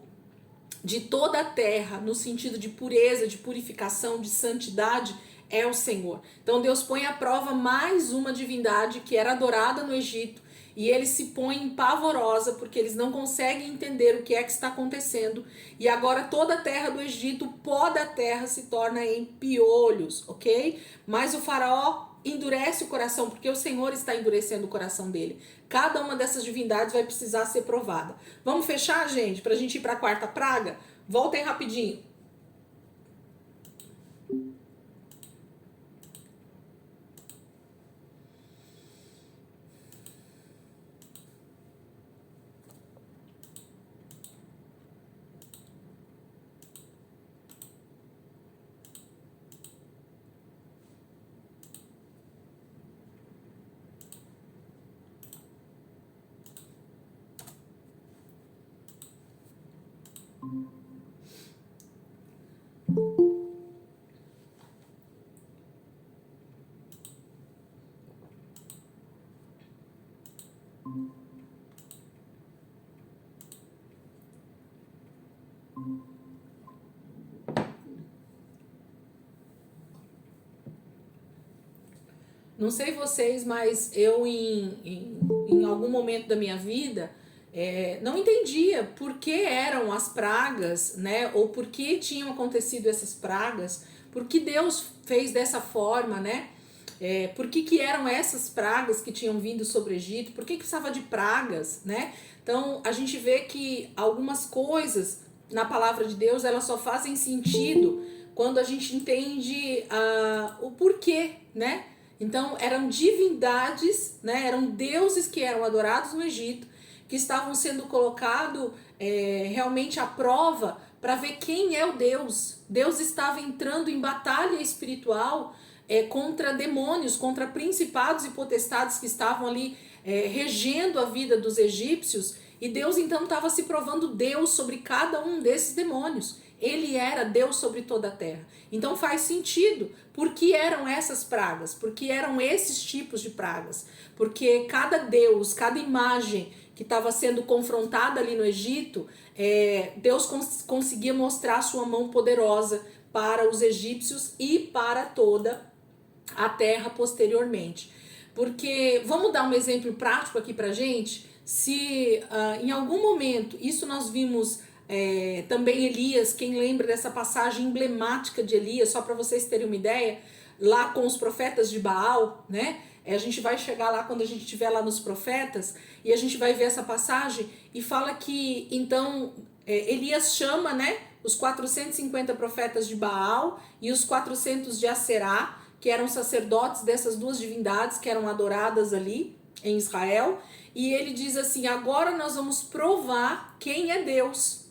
de toda a terra, no sentido de pureza, de purificação, de santidade, é o Senhor. Então Deus põe à prova mais uma divindade que era adorada no Egito e eles se põem em pavorosa porque eles não conseguem entender o que é que está acontecendo. E agora toda a terra do Egito, o pó da terra se torna em piolhos, ok? Mas o faraó endurece o coração, porque o Senhor está endurecendo o coração dele. Cada uma dessas divindades vai precisar ser provada. Vamos fechar, gente, para a gente ir para a quarta praga? Voltem rapidinho. Não sei vocês, mas eu em algum momento da minha vida não entendia por que eram as pragas, né? Ou por que tinham acontecido essas pragas, por que Deus fez dessa forma, né? Por que eram essas pragas que tinham vindo sobre o Egito, por que precisava de pragas, né? Então a gente vê que algumas coisas na palavra de Deus elas só fazem sentido quando a gente entende o porquê, né? Então eram divindades, né? Eram deuses que eram adorados no Egito, que estavam sendo colocados realmente à prova para ver quem é o Deus. Deus estava entrando em batalha espiritual contra demônios, contra principados e potestades que estavam ali regendo a vida dos egípcios. E Deus então estava se provando Deus sobre cada um desses demônios. Ele era Deus sobre toda a terra. Então faz sentido. Por que eram essas pragas? Por que eram esses tipos de pragas? Porque cada Deus, cada imagem que estava sendo confrontada ali no Egito, Deus conseguia mostrar a sua mão poderosa para os egípcios e para toda a terra posteriormente. Porque, vamos dar um exemplo prático aqui pra gente, se em algum momento, isso nós vimos também Elias, quem lembra dessa passagem emblemática de Elias, só para vocês terem uma ideia, lá com os profetas de Baal, né? A gente vai chegar lá quando a gente estiver lá nos profetas e a gente vai ver essa passagem e fala que então Elias chama, né, os 450 profetas de Baal e os 400 de Aserá, que eram sacerdotes dessas duas divindades que eram adoradas ali em Israel, e ele diz assim: agora nós vamos provar quem é Deus,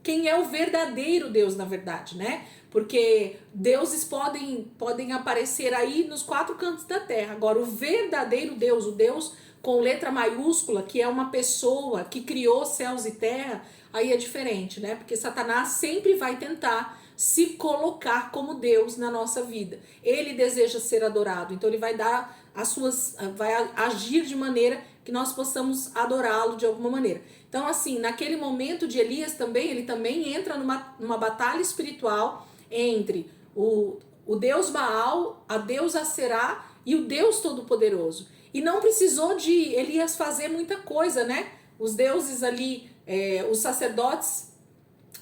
quem é o verdadeiro Deus, na verdade, né? Porque deuses podem aparecer aí nos quatro cantos da terra. Agora, o verdadeiro Deus, o Deus com letra maiúscula, que é uma pessoa que criou céus e terra, aí é diferente, né? Porque Satanás sempre vai tentar se colocar como Deus na nossa vida. Ele deseja ser adorado, então ele vai dar vai agir de maneira que nós possamos adorá-lo de alguma maneira. Então, assim, naquele momento de Elias também, ele também entra numa batalha espiritual entre o Deus Baal, a deusa Aserá e o Deus Todo-Poderoso. E não precisou de Elias fazer muita coisa, né? Os deuses ali, os sacerdotes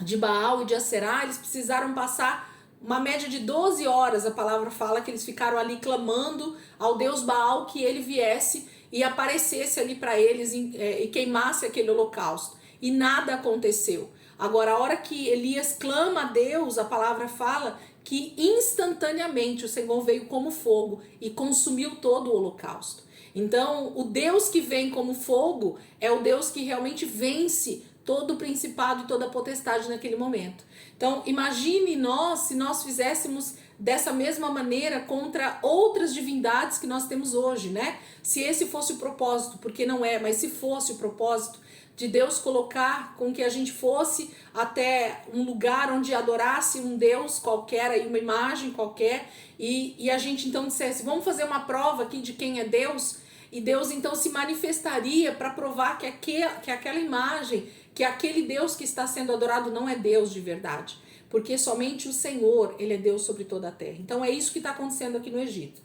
de Baal e de Aserá, eles precisaram passar uma média de 12 horas, a palavra fala que eles ficaram ali clamando ao Deus Baal que ele viesse e aparecesse ali para eles e queimasse aquele holocausto. E nada aconteceu. Agora, a hora que Elias clama a Deus, a palavra fala que instantaneamente o Senhor veio como fogo e consumiu todo o holocausto. Então, o Deus que vem como fogo é o Deus que realmente vence todo o principado e toda a potestade naquele momento. Então, imagine se nós fizéssemos dessa mesma maneira contra outras divindades que nós temos hoje, né? Se esse fosse o propósito, porque não é, mas se fosse o propósito de Deus colocar com que a gente fosse até um lugar onde adorasse um Deus qualquer, aí uma imagem qualquer, e a gente então dissesse, vamos fazer uma prova aqui de quem é Deus, e Deus então se manifestaria para provar que aquela imagem, que aquele Deus que está sendo adorado não é Deus de verdade. Porque somente o Senhor, ele é Deus sobre toda a terra. Então é isso que está acontecendo aqui no Egito.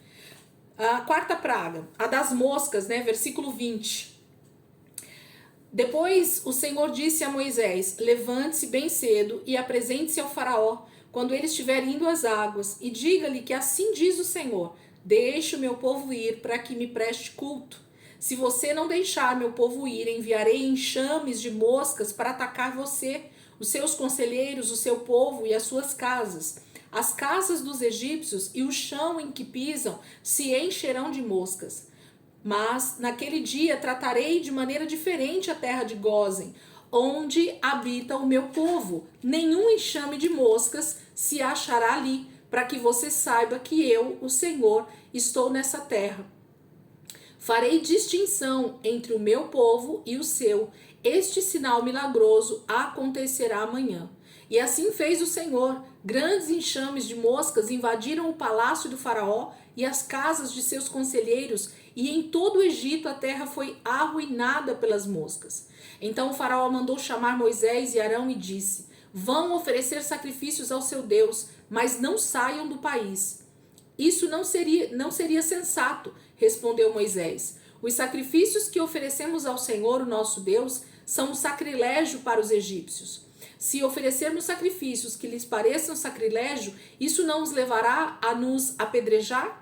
A quarta praga, a das moscas, né? Versículo 20. Depois o Senhor disse a Moisés, levante-se bem cedo e apresente-se ao faraó, quando ele estiver indo às águas, e diga-lhe que assim diz o Senhor, deixe o meu povo ir para que me preste culto. Se você não deixar meu povo ir, enviarei enxames de moscas para atacar você, os seus conselheiros, o seu povo e as suas casas. As casas dos egípcios e o chão em que pisam se encherão de moscas. Mas naquele dia tratarei de maneira diferente a terra de Gósen, onde habita o meu povo. Nenhum enxame de moscas se achará ali, para que você saiba que eu, o Senhor, estou nessa terra. Farei distinção entre o meu povo e o seu. Este sinal milagroso acontecerá amanhã. E assim fez o Senhor. Grandes enxames de moscas invadiram o palácio do faraó e as casas de seus conselheiros, e em todo o Egito a terra foi arruinada pelas moscas. Então o faraó mandou chamar Moisés e Arão e disse, vão oferecer sacrifícios ao seu Deus, mas não saiam do país. Isso não seria sensato, respondeu Moisés. Os sacrifícios que oferecemos ao Senhor, o nosso Deus, são um sacrilégio para os egípcios. Se oferecermos sacrifícios que lhes pareçam sacrilégio, isso não os levará a nos apedrejar?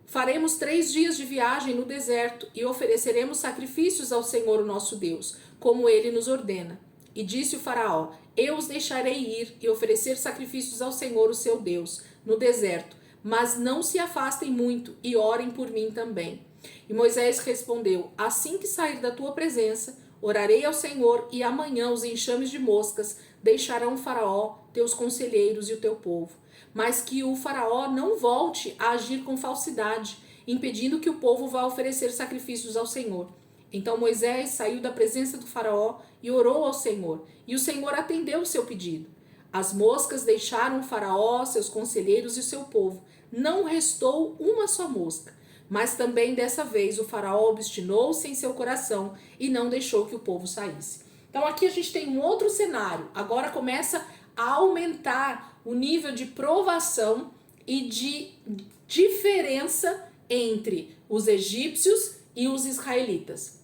Faremos 3 dias de viagem no deserto e ofereceremos sacrifícios ao Senhor, o nosso Deus, como ele nos ordena. E disse o faraó, eu os deixarei ir e oferecer sacrifícios ao Senhor, o seu Deus, no deserto, mas não se afastem muito e orem por mim também. E Moisés respondeu, assim que sair da tua presença, orarei ao Senhor e amanhã os enxames de moscas deixarão o faraó, teus conselheiros e o teu povo. Mas que o faraó não volte a agir com falsidade, impedindo que o povo vá oferecer sacrifícios ao Senhor. Então Moisés saiu da presença do faraó e orou ao Senhor, e o Senhor atendeu o seu pedido. As moscas deixaram o faraó, seus conselheiros e o seu povo. Não restou uma só mosca. Mas também dessa vez o faraó obstinou-se em seu coração e não deixou que o povo saísse. Então aqui a gente tem um outro cenário. Agora começa a aumentar o nível de provação e de diferença entre os egípcios e os israelitas.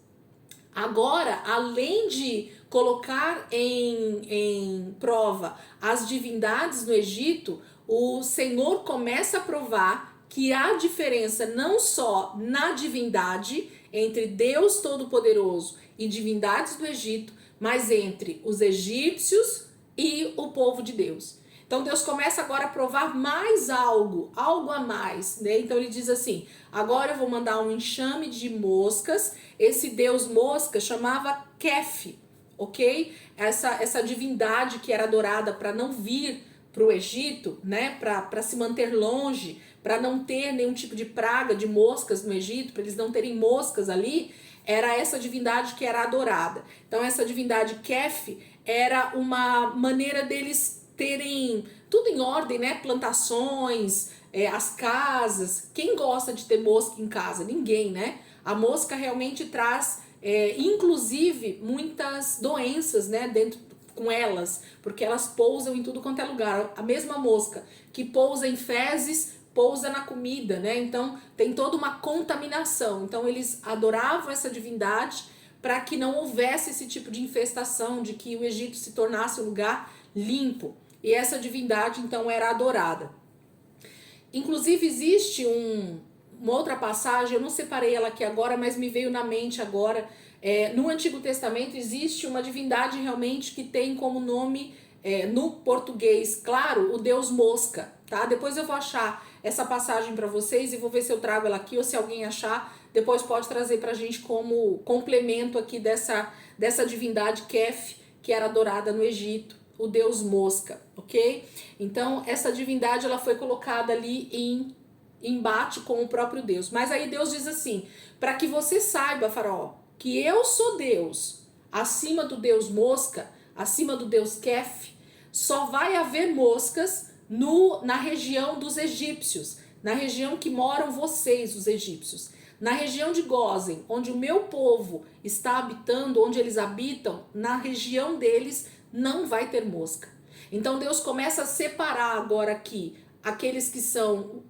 Agora, além de colocar em prova as divindades no Egito, o Senhor começa a provar que há diferença não só na divindade entre Deus Todo-Poderoso e divindades do Egito, mas entre os egípcios e o povo de Deus. Então Deus começa agora a provar mais algo a mais, né? Então ele diz assim, agora eu vou mandar um enxame de moscas. Esse deus mosca chamava Kef, ok? Essa divindade que era adorada para não vir para o Egito, né? Para se manter longe, para não ter nenhum tipo de praga de moscas no Egito, para eles não terem moscas ali, era essa divindade que era adorada. Então essa divindade Kef era uma maneira deles terem tudo em ordem, né? Plantações, as casas. Quem gosta de ter mosca em casa? Ninguém, né? A mosca realmente traz, inclusive, muitas doenças, né? Dentro com elas, porque elas pousam em tudo quanto é lugar. A mesma mosca que pousa em fezes, pousa na comida, né? Então tem toda uma contaminação. Então eles adoravam essa divindade para que não houvesse esse tipo de infestação, de que o Egito se tornasse um lugar limpo. E essa divindade, então, era adorada. Inclusive, existe uma outra passagem, eu não separei ela aqui agora, mas me veio na mente agora. No Antigo Testamento existe uma divindade realmente que tem como nome no português, claro, o deus mosca, tá? Depois eu vou achar essa passagem para vocês e vou ver se eu trago ela aqui ou se alguém achar, depois pode trazer pra gente como complemento aqui dessa divindade Kef, que era adorada no Egito, o deus mosca, ok? Então, essa divindade ela foi colocada ali em embate com o próprio Deus. Mas aí Deus diz assim, para que você saiba, Faraó, que eu sou Deus, acima do deus mosca, acima do deus Kef, só vai haver moscas na região dos egípcios, na região que moram vocês, os egípcios. Na região de Gósen, onde o meu povo está habitando, onde eles habitam, na região deles não vai ter mosca. Então Deus começa a separar agora aqui aqueles que são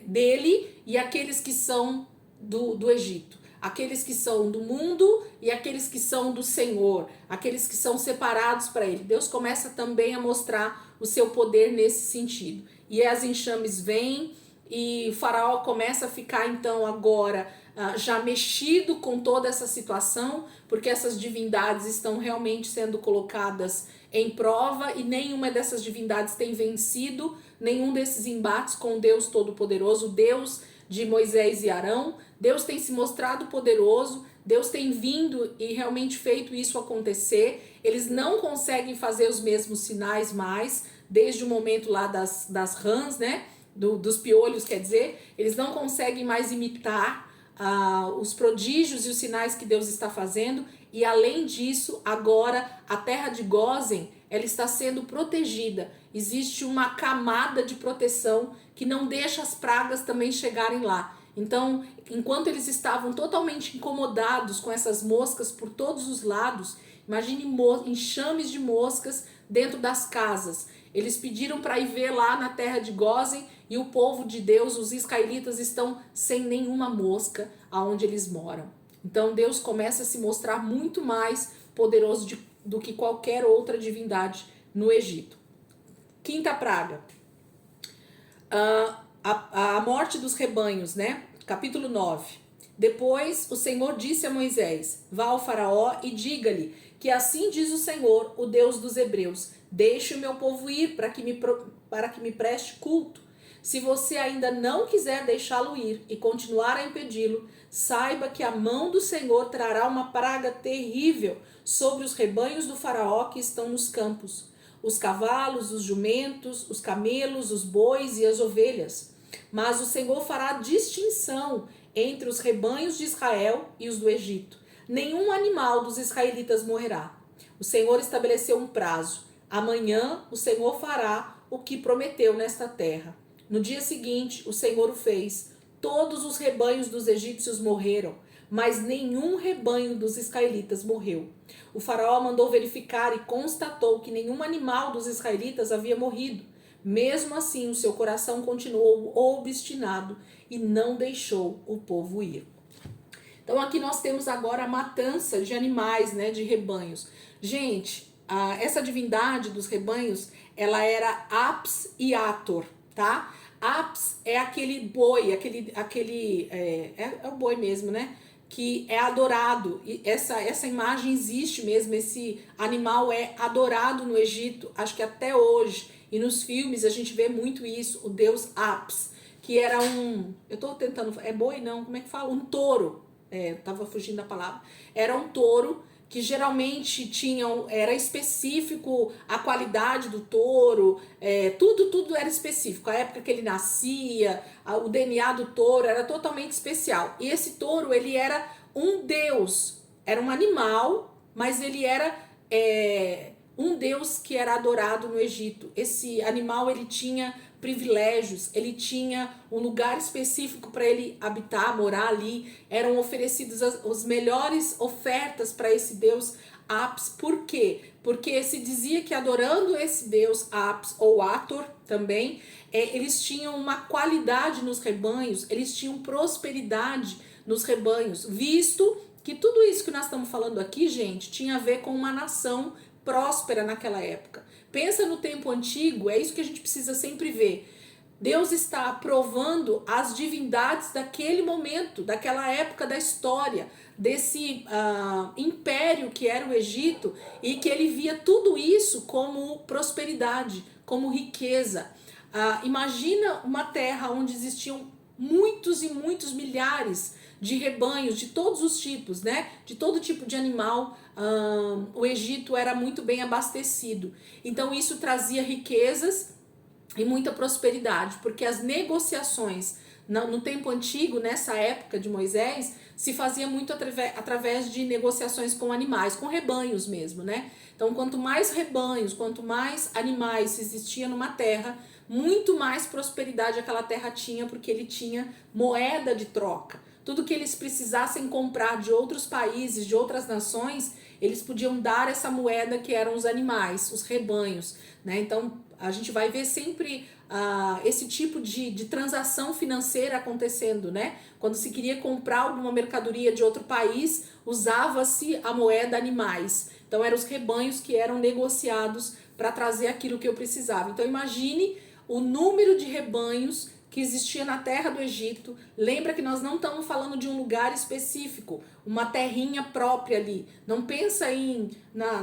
dele e aqueles que são do Egito. Aqueles que são do mundo e aqueles que são do Senhor. Aqueles que são separados para ele. Deus começa também a mostrar o seu poder nesse sentido. E as enxames vêm e o Faraó começa a ficar então agora já mexido com toda essa situação, porque essas divindades estão realmente sendo colocadas em prova e nenhuma dessas divindades tem vencido nenhum desses embates com Deus Todo-Poderoso, Deus de Moisés e Arão. Deus tem se mostrado poderoso, Deus tem vindo e realmente feito isso acontecer. Eles não conseguem fazer os mesmos sinais mais, desde o momento lá das rãs, né? Dos piolhos, quer dizer, eles não conseguem mais imitar os prodígios e os sinais que Deus está fazendo. E além disso, agora a terra de Gósen, ela está sendo protegida. Existe uma camada de proteção que não deixa as pragas também chegarem lá. Então, enquanto eles estavam totalmente incomodados com essas moscas por todos os lados, imagine enxames de moscas dentro das casas. Eles pediram para ir ver lá na terra de Gósen e o povo de Deus, os israelitas, estão sem nenhuma mosca aonde eles moram. Então Deus começa a se mostrar muito mais poderoso do que qualquer outra divindade no Egito. Quinta praga. A morte dos rebanhos, né? Capítulo 9. Depois o Senhor disse a Moisés, vá ao Faraó e diga-lhe que assim diz o Senhor, o Deus dos Hebreus, deixe o meu povo ir para que me preste culto. Se você ainda não quiser deixá-lo ir e continuar a impedi-lo, saiba que a mão do Senhor trará uma praga terrível sobre os rebanhos do Faraó que estão nos campos, os cavalos, os jumentos, os camelos, os bois e as ovelhas. Mas o Senhor fará distinção entre os rebanhos de Israel e os do Egito. Nenhum animal dos israelitas morrerá. O Senhor estabeleceu um prazo. Amanhã o Senhor fará o que prometeu nesta terra. No dia seguinte, o Senhor o fez. Todos os rebanhos dos egípcios morreram, mas nenhum rebanho dos israelitas morreu. O faraó mandou verificar e constatou que nenhum animal dos israelitas havia morrido. Mesmo assim, o seu coração continuou obstinado e não deixou o povo ir. Então aqui nós temos agora a matança de animais, né, de rebanhos. Gente, essa divindade dos rebanhos, ela era Apis e Ator, tá? Apis é aquele boi, é o boi mesmo, né? Que é adorado. E essa imagem existe mesmo, esse animal é adorado no Egito, acho que até hoje. E nos filmes a gente vê muito isso, o deus Apis, que era eu tô tentando, é boi não, como é que fala? Um touro, tava fugindo da palavra. Era um touro que geralmente era específico a qualidade do touro, tudo era específico, a época que ele nascia, o DNA do touro era totalmente especial. E esse touro, ele era um deus, era um animal, mas ele era um deus que era adorado no Egito. Esse animal, ele tinha privilégios, ele tinha um lugar específico para ele habitar, morar ali, eram oferecidas as melhores ofertas para esse deus Apis. Por quê? Porque se dizia que adorando esse deus Apis ou Ator também, eles tinham uma qualidade nos rebanhos, eles tinham prosperidade nos rebanhos, visto que tudo isso que nós estamos falando aqui, gente, tinha a ver com uma nação próspera naquela época. Pensa no tempo antigo, é isso que a gente precisa sempre ver. Deus está provando as divindades daquele momento, daquela época da história, desse império que era o Egito, e que ele via tudo isso como prosperidade, como riqueza. Imagina uma terra onde existiam muitos e muitos milhares de rebanhos de todos os tipos, né? De todo tipo de animal. O Egito era muito bem abastecido. Então isso trazia riquezas e muita prosperidade, porque as negociações no tempo antigo, nessa época de Moisés, se fazia muito através de negociações com animais, com rebanhos mesmo, né? Então, quanto mais rebanhos, quanto mais animais existia numa terra, muito mais prosperidade aquela terra tinha, porque ele tinha moeda de troca. Tudo que eles precisassem comprar de outros países, de outras nações, eles podiam dar essa moeda que eram os animais, os rebanhos, né? Então, a gente vai ver sempre esse tipo de transação financeira acontecendo, né? Quando se queria comprar alguma mercadoria de outro país, usava-se a moeda animais. Então, eram os rebanhos que eram negociados para trazer aquilo que eu precisava. Então, imagine o número de rebanhos que existia na terra do Egito. Lembra que nós não estamos falando de um lugar específico, uma terrinha própria ali. Não pensa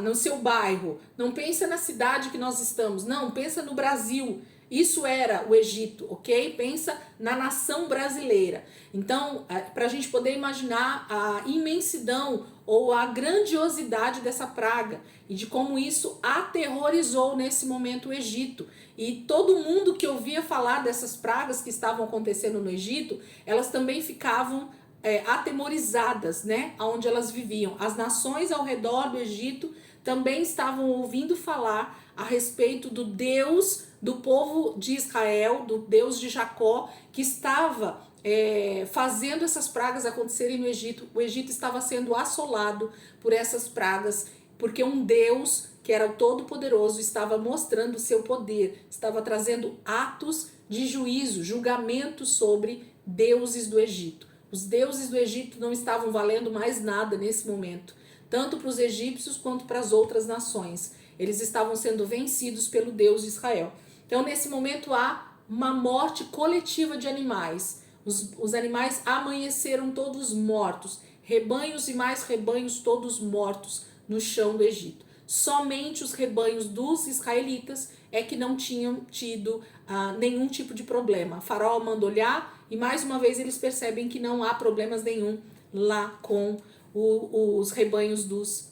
no seu bairro, não pensa na cidade que nós estamos, não, pensa no Brasil. Isso era o Egito, ok? Pensa na nação brasileira. Então, para a gente poder imaginar a imensidão ou a grandiosidade dessa praga e de como isso aterrorizou nesse momento o Egito. E todo mundo que ouvia falar dessas pragas que estavam acontecendo no Egito, elas também ficavam atemorizadas, né? Onde elas viviam. As nações ao redor do Egito também estavam ouvindo falar a respeito do Deus do povo de Israel, do Deus de Jacó, que estava fazendo essas pragas acontecerem no Egito. O Egito estava sendo assolado por essas pragas, porque um Deus que era o Todo-Poderoso estava mostrando o seu poder, estava trazendo atos de juízo, julgamento sobre deuses do Egito. Os deuses do Egito não estavam valendo mais nada nesse momento, tanto para os egípcios quanto para as outras nações. Eles estavam sendo vencidos pelo Deus de Israel. Então, nesse momento, há uma morte coletiva de animais. Os animais amanheceram todos mortos, rebanhos e mais rebanhos todos mortos no chão do Egito. Somente os rebanhos dos israelitas é que não tinham tido nenhum tipo de problema. O faraó manda olhar e mais uma vez eles percebem que não há problemas nenhum lá com os rebanhos dos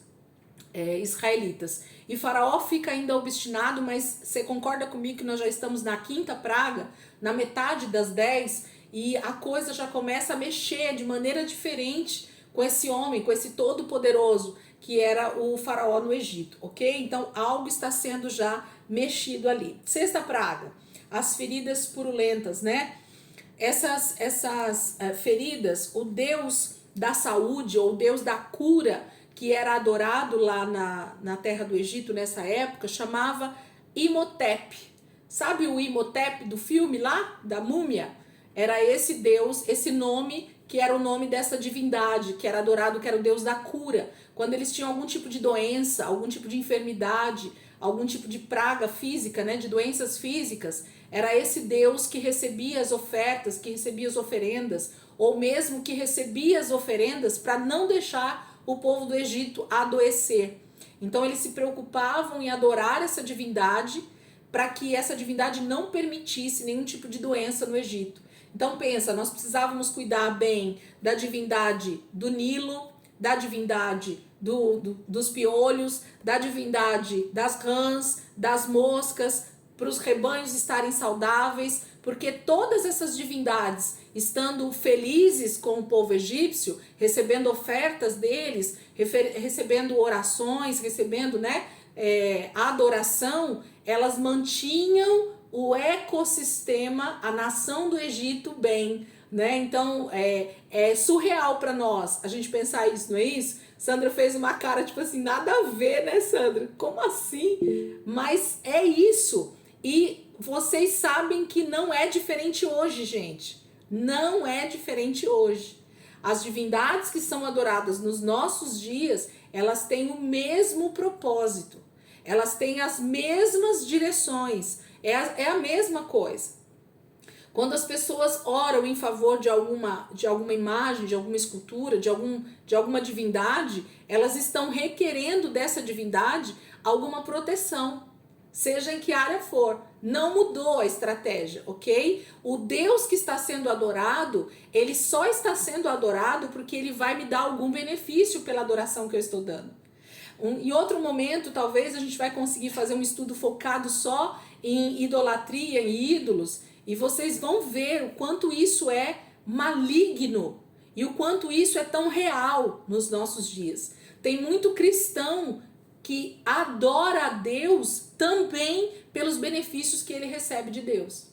israelitas. E Faraó fica ainda obstinado, mas você concorda comigo que nós já estamos na quinta praga, na metade das 10, e a coisa já começa a mexer de maneira diferente com esse homem, com esse todo-poderoso que era o Faraó no Egito, ok? Então algo está sendo já mexido ali. Sexta praga, as feridas purulentas, né? Essas feridas, o Deus da saúde ou o Deus da cura, que era adorado lá na terra do Egito nessa época, chamava Imhotep. Sabe o Imhotep do filme lá, da múmia? Era esse Deus, esse nome que era o nome dessa divindade, que era adorado, que era o Deus da cura. Quando eles tinham algum tipo de doença, algum tipo de enfermidade, algum tipo de praga física, né, de doenças físicas, era esse Deus que recebia as ofertas, que recebia as oferendas, ou mesmo que recebia as oferendas para não deixar o povo do Egito adoecer. Então eles se preocupavam em adorar essa divindade para que essa divindade não permitisse nenhum tipo de doença no Egito. Então pensa, nós precisávamos cuidar bem da divindade do Nilo, da divindade dos piolhos, da divindade das rãs, das moscas, para os rebanhos estarem saudáveis, porque todas essas divindades, estando felizes com o povo egípcio, recebendo ofertas deles, recebendo orações, recebendo adoração, elas mantinham o ecossistema, a nação do Egito bem, né? Então é surreal para nós a gente pensar isso, não é isso? Sandra fez uma cara tipo assim, nada a ver, né, Sandra? Como assim? Mas é isso. E vocês sabem que não é diferente hoje, gente. Não é diferente hoje. As divindades que são adoradas nos nossos dias, elas têm o mesmo propósito. Elas têm as mesmas direções. É a mesma coisa. Quando as pessoas oram em favor de alguma imagem, de alguma escultura, de alguma divindade, elas estão requerendo dessa divindade alguma proteção, seja em que área for. Não mudou a estratégia, ok? O Deus que está sendo adorado, ele só está sendo adorado porque ele vai me dar algum benefício pela adoração que eu estou dando. Em outro momento, talvez a gente vai conseguir fazer um estudo focado só em idolatria, em ídolos, e vocês vão ver o quanto isso é maligno e o quanto isso é tão real nos nossos dias. Tem muito cristão que adora a Deus também pelos benefícios que ele recebe de Deus.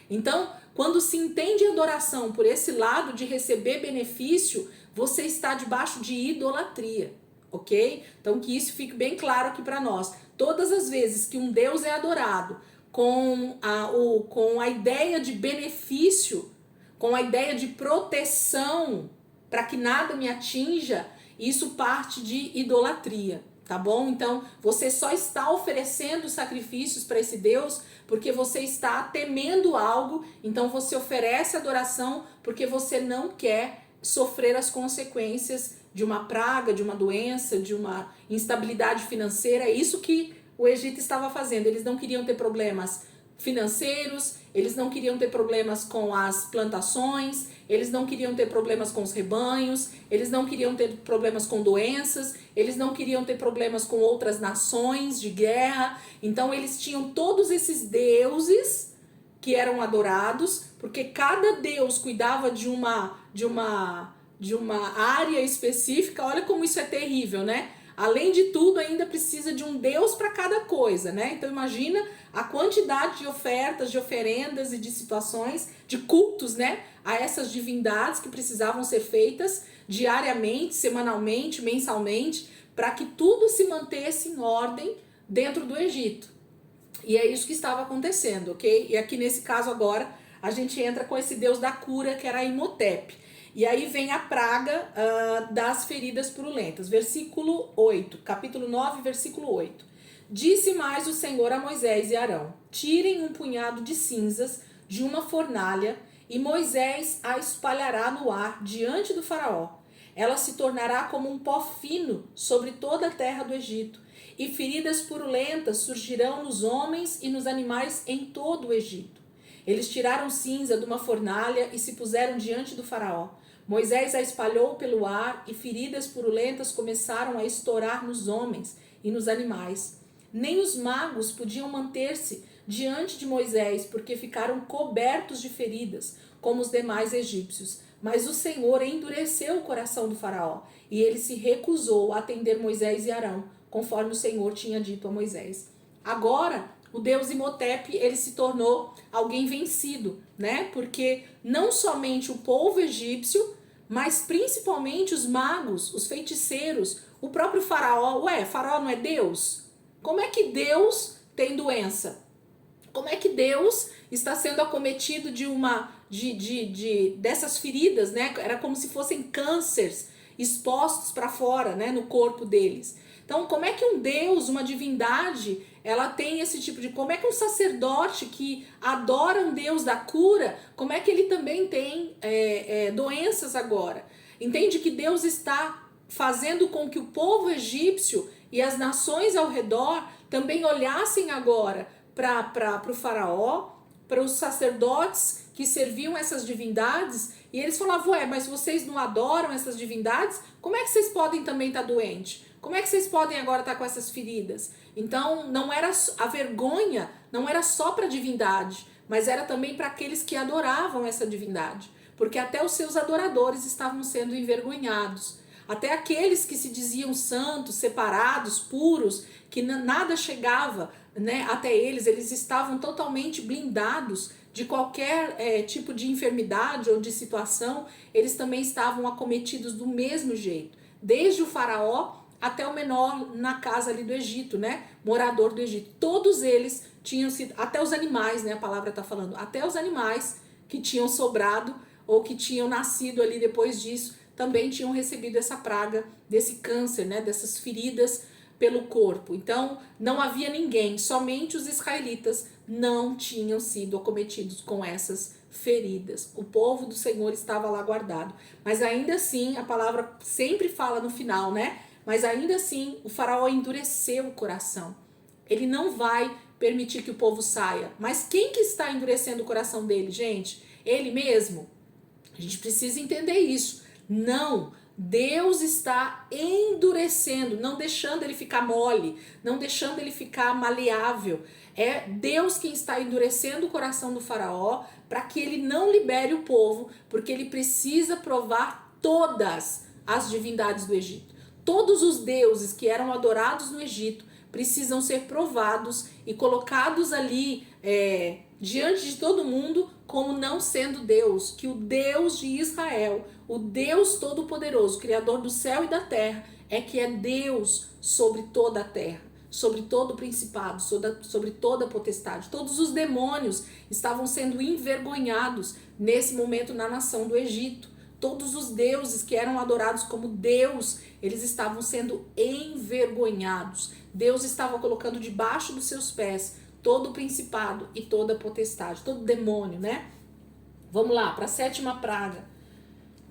Então, quando se entende adoração por esse lado de receber benefício, você está debaixo de idolatria, ok? Então, que isso fique bem claro aqui para nós. Todas as vezes que um Deus é adorado com a ideia de benefício, com a ideia de proteção para que nada me atinja, isso parte de idolatria, tá bom? Então, você só está oferecendo sacrifícios para esse Deus porque você está temendo algo, então você oferece adoração porque você não quer sofrer as consequências de uma praga, de uma doença, de uma instabilidade financeira. É isso que o Egito estava fazendo. Eles não queriam ter problemas financeiros, eles não queriam ter problemas com as plantações, eles não queriam ter problemas com os rebanhos, eles não queriam ter problemas com doenças, eles não queriam ter problemas com outras nações de guerra. Então eles tinham todos esses deuses que eram adorados, porque cada deus cuidava de uma área específica. Olha como isso é terrível, né? Além de tudo, ainda precisa de um Deus para cada coisa, né? Então imagina a quantidade de ofertas, de oferendas e de situações, de cultos, né? A essas divindades que precisavam ser feitas diariamente, semanalmente, mensalmente, para que tudo se mantesse em ordem dentro do Egito. E é isso que estava acontecendo, ok? E aqui nesse caso agora, a gente entra com esse deus da cura, que era Imhotep. E aí vem a praga das feridas purulentas. Versículo 8, capítulo 9, versículo 8. Disse mais o Senhor a Moisés e Arão: tirem um punhado de cinzas de uma fornalha, e Moisés a espalhará no ar diante do faraó. Ela se tornará como um pó fino sobre toda a terra do Egito, e feridas purulentas surgirão nos homens e nos animais em todo o Egito. Eles tiraram cinza de uma fornalha e se puseram diante do faraó. Moisés a espalhou pelo ar, e feridas purulentas começaram a estourar nos homens e nos animais. Nem os magos podiam manter-se diante de Moisés, porque ficaram cobertos de feridas, como os demais egípcios. Mas o Senhor endureceu o coração do faraó, e ele se recusou a atender Moisés e Arão, conforme o Senhor tinha dito a Moisés. Agora, o deus Imhotep, ele se tornou alguém vencido, né? Porque não somente o povo egípcio, mas principalmente os magos, os feiticeiros, o próprio faraó. Ué, faraó não é Deus? Como é que Deus tem doença? Como é que Deus está sendo acometido dessas feridas, né? Era como se fossem cânceres expostos para fora, né, no corpo deles. Então, como é que um Deus, uma divindade, ela tem esse tipo de... Como é que um sacerdote que adora um Deus da cura, como é que ele também tem doenças agora? Entende que Deus está fazendo com que o povo egípcio e as nações ao redor também olhassem agora para o faraó, para os sacerdotes que serviam essas divindades, e eles falavam: ué, mas vocês não adoram essas divindades? Como é que vocês podem também estar doentes? Como é que vocês podem agora estar com essas feridas? Então, não era a vergonha, não era só para a divindade, mas era também para aqueles que adoravam essa divindade, porque até os seus adoradores estavam sendo envergonhados. Até aqueles que se diziam santos, separados, puros, que nada chegava, né, até eles estavam totalmente blindados de qualquer tipo de enfermidade ou de situação. Eles também estavam acometidos do mesmo jeito, desde o faraó até o menor na casa ali do Egito, né, morador do Egito. Todos eles tinham sido, até os animais, né, a palavra está falando, até os animais que tinham sobrado ou que tinham nascido ali depois disso, também tinham recebido essa praga desse câncer, né, dessas feridas pelo corpo. Então, não havia ninguém, somente os israelitas não tinham sido acometidos com essas feridas. O povo do Senhor estava lá guardado. Mas ainda assim, a palavra sempre fala no final, né? Mas ainda assim, o faraó endureceu o coração. Ele não vai permitir que o povo saia. Mas quem que está endurecendo o coração dele, gente? Ele mesmo? A gente precisa entender isso. Não, Deus está endurecendo, não deixando ele ficar mole, não deixando ele ficar maleável. É Deus quem está endurecendo o coração do faraó para que ele não libere o povo, porque ele precisa provar todas as divindades do Egito. Todos os deuses que eram adorados no Egito precisam ser provados e colocados ali diante de todo mundo como não sendo Deus, que o Deus de Israel, o Deus Todo-Poderoso, Criador do céu e da terra, é que é Deus sobre toda a terra, sobre todo o principado, sobre toda a potestade. Todos os demônios estavam sendo envergonhados nesse momento na nação do Egito. Todos os deuses que eram adorados como Deus, eles estavam sendo envergonhados. Deus estava colocando debaixo dos seus pés todo o principado e toda a potestade, todo demônio, né? Vamos lá, para a 7ª praga.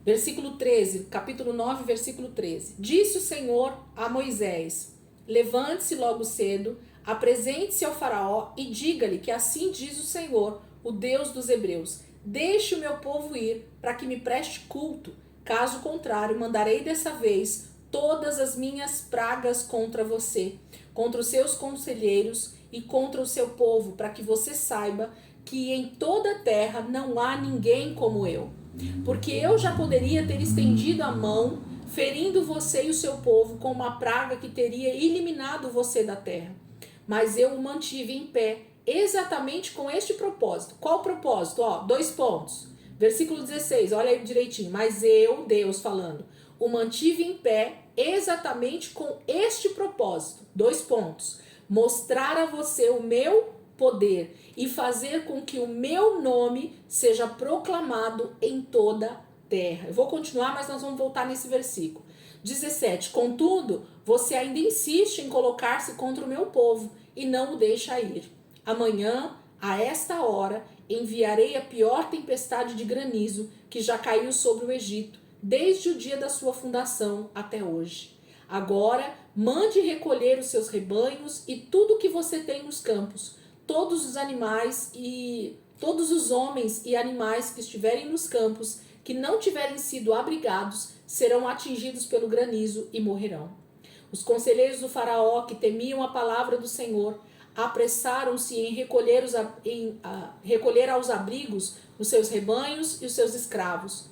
Versículo 13, capítulo 9, versículo 13. Disse o Senhor a Moisés: levante-se logo cedo, apresente-se ao faraó e diga-lhe que assim diz o Senhor, o Deus dos hebreus: deixe o meu povo ir para que me preste culto. Caso contrário, mandarei dessa vez todas as minhas pragas contra você, contra os seus conselheiros e contra o seu povo, para que você saiba que em toda a terra não há ninguém como eu. Porque eu já poderia ter estendido a mão, ferindo você e o seu povo com uma praga que teria eliminado você da terra. Mas eu o mantive em pé, exatamente com este propósito. Qual propósito? 2 pontos. Versículo 16, olha aí direitinho. Mas eu, Deus falando, o mantive em pé exatamente com este propósito. 2 pontos. Mostrar a você o meu poder e fazer com que o meu nome seja proclamado em toda a terra. Eu vou continuar, mas nós vamos voltar nesse versículo. 17. Contudo, você ainda insiste em colocar-se contra o meu povo e não o deixa ir. Amanhã, a esta hora, enviarei a pior tempestade de granizo que já caiu sobre o Egito, desde o dia da sua fundação até hoje. Agora, mande recolher os seus rebanhos e tudo que você tem nos campos, todos os animais e todos os homens e animais que estiverem nos campos, que não tiverem sido abrigados, serão atingidos pelo granizo e morrerão. Os conselheiros do faraó, que temiam a palavra do Senhor, apressaram-se em recolher aos abrigos os seus rebanhos e os seus escravos.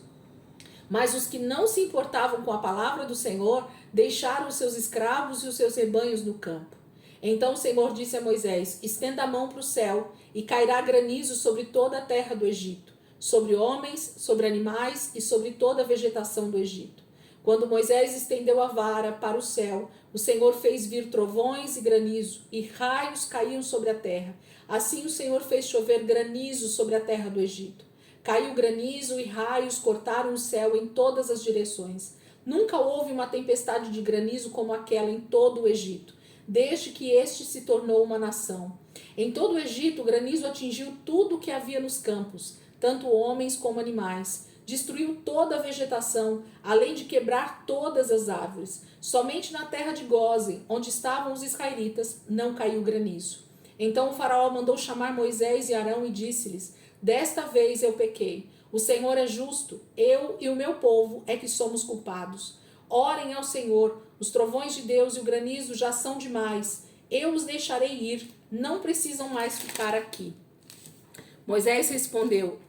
Mas os que não se importavam com a palavra do Senhor deixaram os seus escravos e os seus rebanhos no campo. Então o Senhor disse a Moisés: estenda a mão para o céu e cairá granizo sobre toda a terra do Egito, sobre homens, sobre animais e sobre toda a vegetação do Egito. Quando Moisés estendeu a vara para o céu, o Senhor fez vir trovões e granizo, e raios caíam sobre a terra. Assim o Senhor fez chover granizo sobre a terra do Egito. Caiu granizo e raios cortaram o céu em todas as direções. Nunca houve uma tempestade de granizo como aquela em todo o Egito, desde que este se tornou uma nação. Em todo o Egito, o granizo atingiu tudo o que havia nos campos, tanto homens como animais. Destruiu toda a vegetação, além de quebrar todas as árvores. Somente na terra de Gósen, onde estavam os israelitas, não caiu granizo. Então o faraó mandou chamar Moisés e Arão e disse-lhes: desta vez eu pequei. O Senhor é justo, eu e o meu povo é que somos culpados. Orem ao Senhor, os trovões de Deus e o granizo já são demais. Eu os deixarei ir, não precisam mais ficar aqui. Moisés respondeu: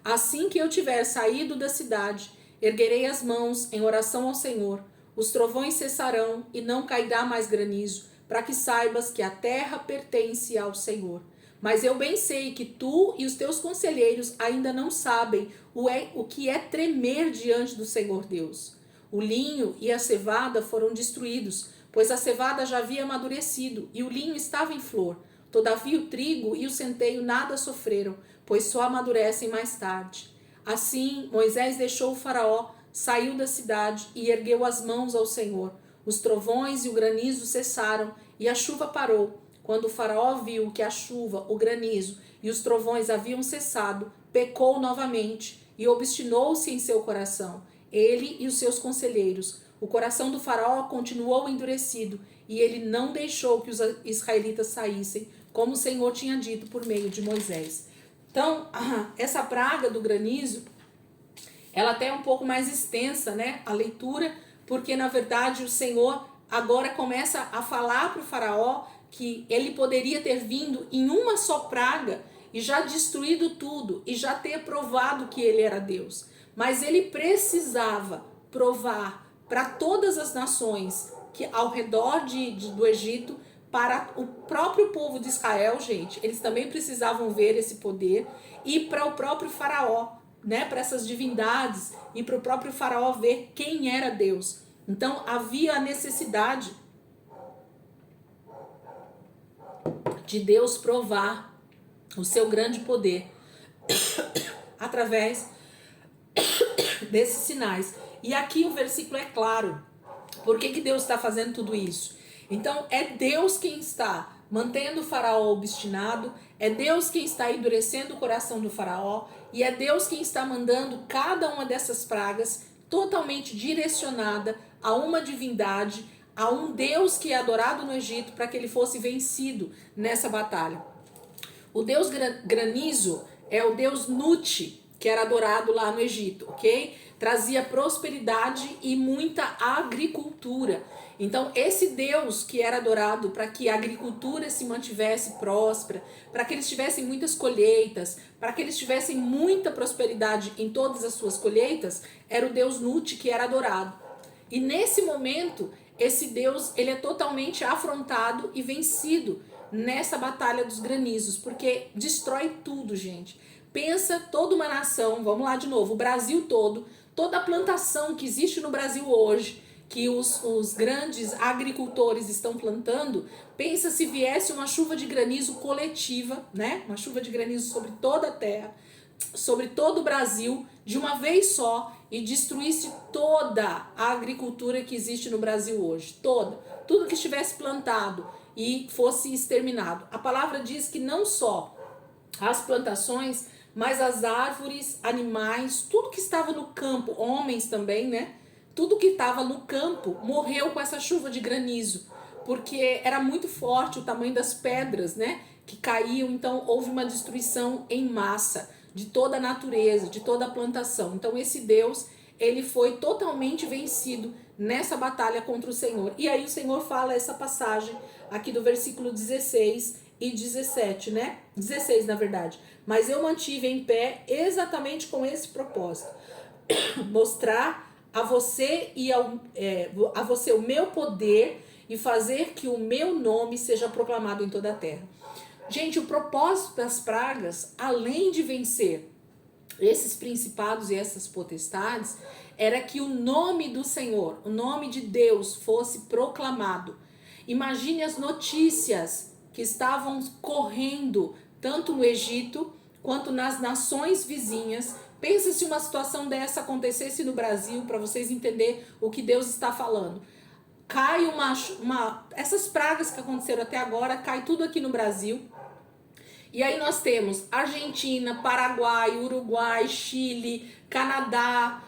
assim que eu tiver saído da cidade, erguerei as mãos em oração ao Senhor. Os trovões cessarão e não cairá mais granizo, para que saibas que a terra pertence ao Senhor. Mas eu bem sei que tu e os teus conselheiros ainda não sabem o que é tremer diante do Senhor Deus. O linho e a cevada foram destruídos, pois a cevada já havia amadurecido e o linho estava em flor. Todavia o trigo e o centeio nada sofreram, pois só amadurecem mais tarde. Assim Moisés deixou o faraó, saiu da cidade e ergueu as mãos ao Senhor. Os trovões e o granizo cessaram e a chuva parou. Quando o faraó viu que a chuva, o granizo e os trovões haviam cessado, pecou novamente e obstinou-se em seu coração, ele e os seus conselheiros. O coração do faraó continuou endurecido e ele não deixou que os israelitas saíssem, como o Senhor tinha dito por meio de Moisés. Então, essa praga do granizo, ela até é um pouco mais extensa, né? A leitura, porque na verdade o Senhor agora começa a falar para o faraó que ele poderia ter vindo em uma só praga e já destruído tudo e já ter provado que ele era Deus. Mas ele precisava provar para todas as nações que ao redor do Egito, para o próprio povo de Israel, gente, eles também precisavam ver esse poder, e para o próprio faraó, né, para essas divindades, e para o próprio faraó ver quem era Deus. Então havia a necessidade de Deus provar o seu grande poder através desses sinais. E aqui o versículo é claro. Por que Deus está fazendo tudo isso? Então é Deus quem está mantendo o faraó obstinado, é Deus quem está endurecendo o coração do faraó, e é Deus quem está mandando cada uma dessas pragas totalmente direcionada a uma divindade, a um Deus que é adorado no Egito, para que ele fosse vencido nessa batalha. O Deus granizo é o Deus Nut, que era adorado lá no Egito, ok? Trazia prosperidade e muita agricultura. Então, esse Deus que era adorado para que a agricultura se mantivesse próspera, para que eles tivessem muitas colheitas, para que eles tivessem muita prosperidade em todas as suas colheitas, era o Deus Nut que era adorado. E nesse momento, esse Deus, ele é totalmente afrontado e vencido nessa batalha dos granizos, porque destrói tudo, gente. Pensa toda uma nação, vamos lá de novo, o Brasil todo, toda a plantação que existe no Brasil hoje, que os grandes agricultores estão plantando, pensa se viesse uma chuva de granizo coletiva, né? Uma chuva de granizo sobre toda a terra, sobre todo o Brasil, de uma vez só, e destruísse toda a agricultura que existe no Brasil hoje, toda, tudo que estivesse plantado e fosse exterminado. A palavra diz que não só as plantações, mas as árvores, animais, tudo que estava no campo, homens também, né? Tudo que estava no campo morreu com essa chuva de granizo, porque era muito forte o tamanho das pedras, né? Que caíam, então houve uma destruição em massa de toda a natureza, de toda a plantação. Então esse Deus, ele foi totalmente vencido nessa batalha contra o Senhor. E aí o Senhor fala essa passagem aqui do versículo 16 e 17, né? 16 na verdade. Mas eu mantive em pé exatamente com esse propósito: mostrar a você a você o meu poder e fazer que o meu nome seja proclamado em toda a terra. Gente, o propósito das pragas, além de vencer esses principados e essas potestades, era que o nome do Senhor, o nome de Deus fosse proclamado. Imagine as notícias que estavam correndo tanto no Egito quanto nas nações vizinhas. Pensa se uma situação dessa acontecesse no Brasil, para vocês entenderem o que Deus está falando. Cai essas pragas que aconteceram até agora, cai tudo aqui no Brasil. E aí nós temos Argentina, Paraguai, Uruguai, Chile, Canadá,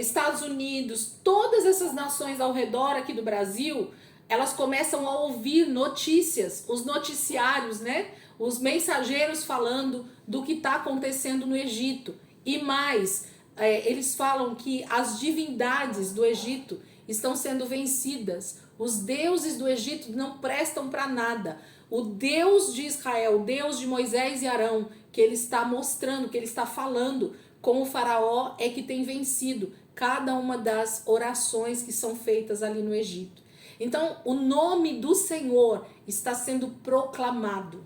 Estados Unidos, todas essas nações ao redor aqui do Brasil, elas começam a ouvir notícias, os noticiários, né? Os mensageiros falando do que está acontecendo no Egito. E mais, eles falam que as divindades do Egito estão sendo vencidas. Os deuses do Egito não prestam para nada. O Deus de Israel, o Deus de Moisés e Arão, que ele está mostrando, que ele está falando com o faraó, é que tem vencido cada uma das orações que são feitas ali no Egito. Então, o nome do Senhor está sendo proclamado,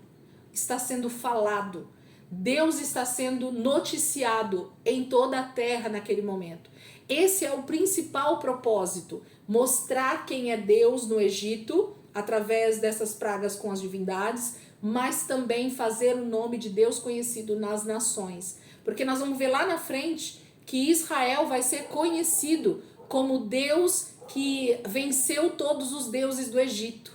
está sendo falado. Deus está sendo noticiado em toda a terra naquele momento. Esse é o principal propósito: mostrar quem é Deus no Egito, através dessas pragas com as divindades, mas também fazer o nome de Deus conhecido nas nações. Porque nós vamos ver lá na frente que Israel vai ser conhecido como Deus que venceu todos os deuses do Egito.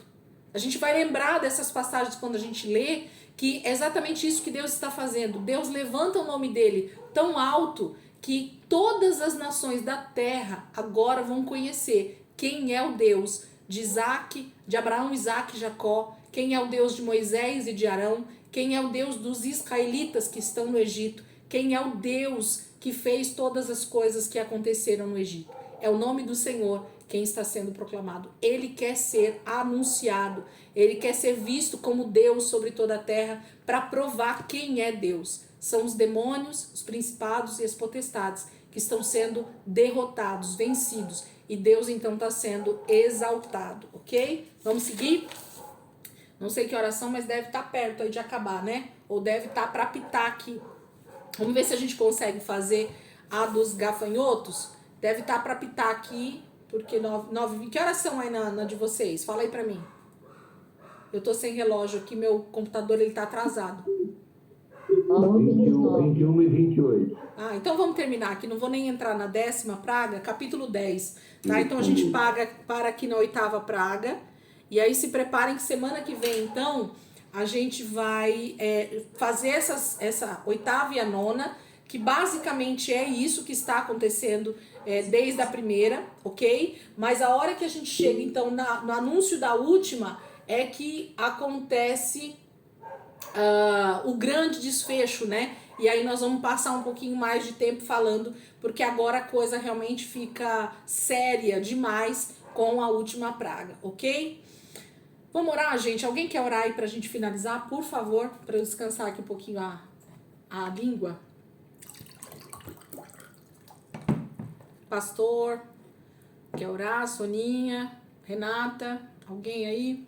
A gente vai lembrar dessas passagens quando a gente lê, que é exatamente isso que Deus está fazendo. Deus levanta o nome dele tão alto que todas as nações da terra agora vão conhecer quem é o Deus de Isaac, de Abraão, Isaac e Jacó, quem é o Deus de Moisés e de Arão, quem é o Deus dos israelitas que estão no Egito, quem é o Deus que fez todas as coisas que aconteceram no Egito. É o nome do Senhor quem está sendo proclamado. Ele quer ser anunciado, ele quer ser visto como Deus sobre toda a terra para provar quem é Deus. São os demônios, os principados e as potestades que estão sendo derrotados, vencidos. E Deus então está sendo exaltado, ok? Vamos seguir? Não sei que oração, mas deve estar perto aí de acabar, né? Ou deve estar para apitar aqui. Vamos ver se a gente consegue fazer a dos gafanhotos. Deve estar para apitar aqui, porque 9. Que horas são aí na de vocês? Fala aí para mim. Eu tô sem relógio aqui, meu computador ele tá atrasado. 21 e 28. Ah, então vamos terminar aqui. Não vou nem entrar na 10ª praga, capítulo 10. Tá? Então a gente para aqui na 8ª praga. E aí se preparem que semana que vem, então, a gente vai fazer essa 8ª e a 9ª, que basicamente é isso que está acontecendo desde a primeira, ok? Mas a hora que a gente chega, então, no anúncio da última, é que acontece o grande desfecho, né? E aí nós vamos passar um pouquinho mais de tempo falando, porque agora a coisa realmente fica séria demais com a última praga, ok? Vamos orar, gente? Alguém quer orar aí pra gente finalizar, por favor? Pra eu descansar aqui um pouquinho a língua. Pastor, quer orar? Soninha, Renata, alguém aí?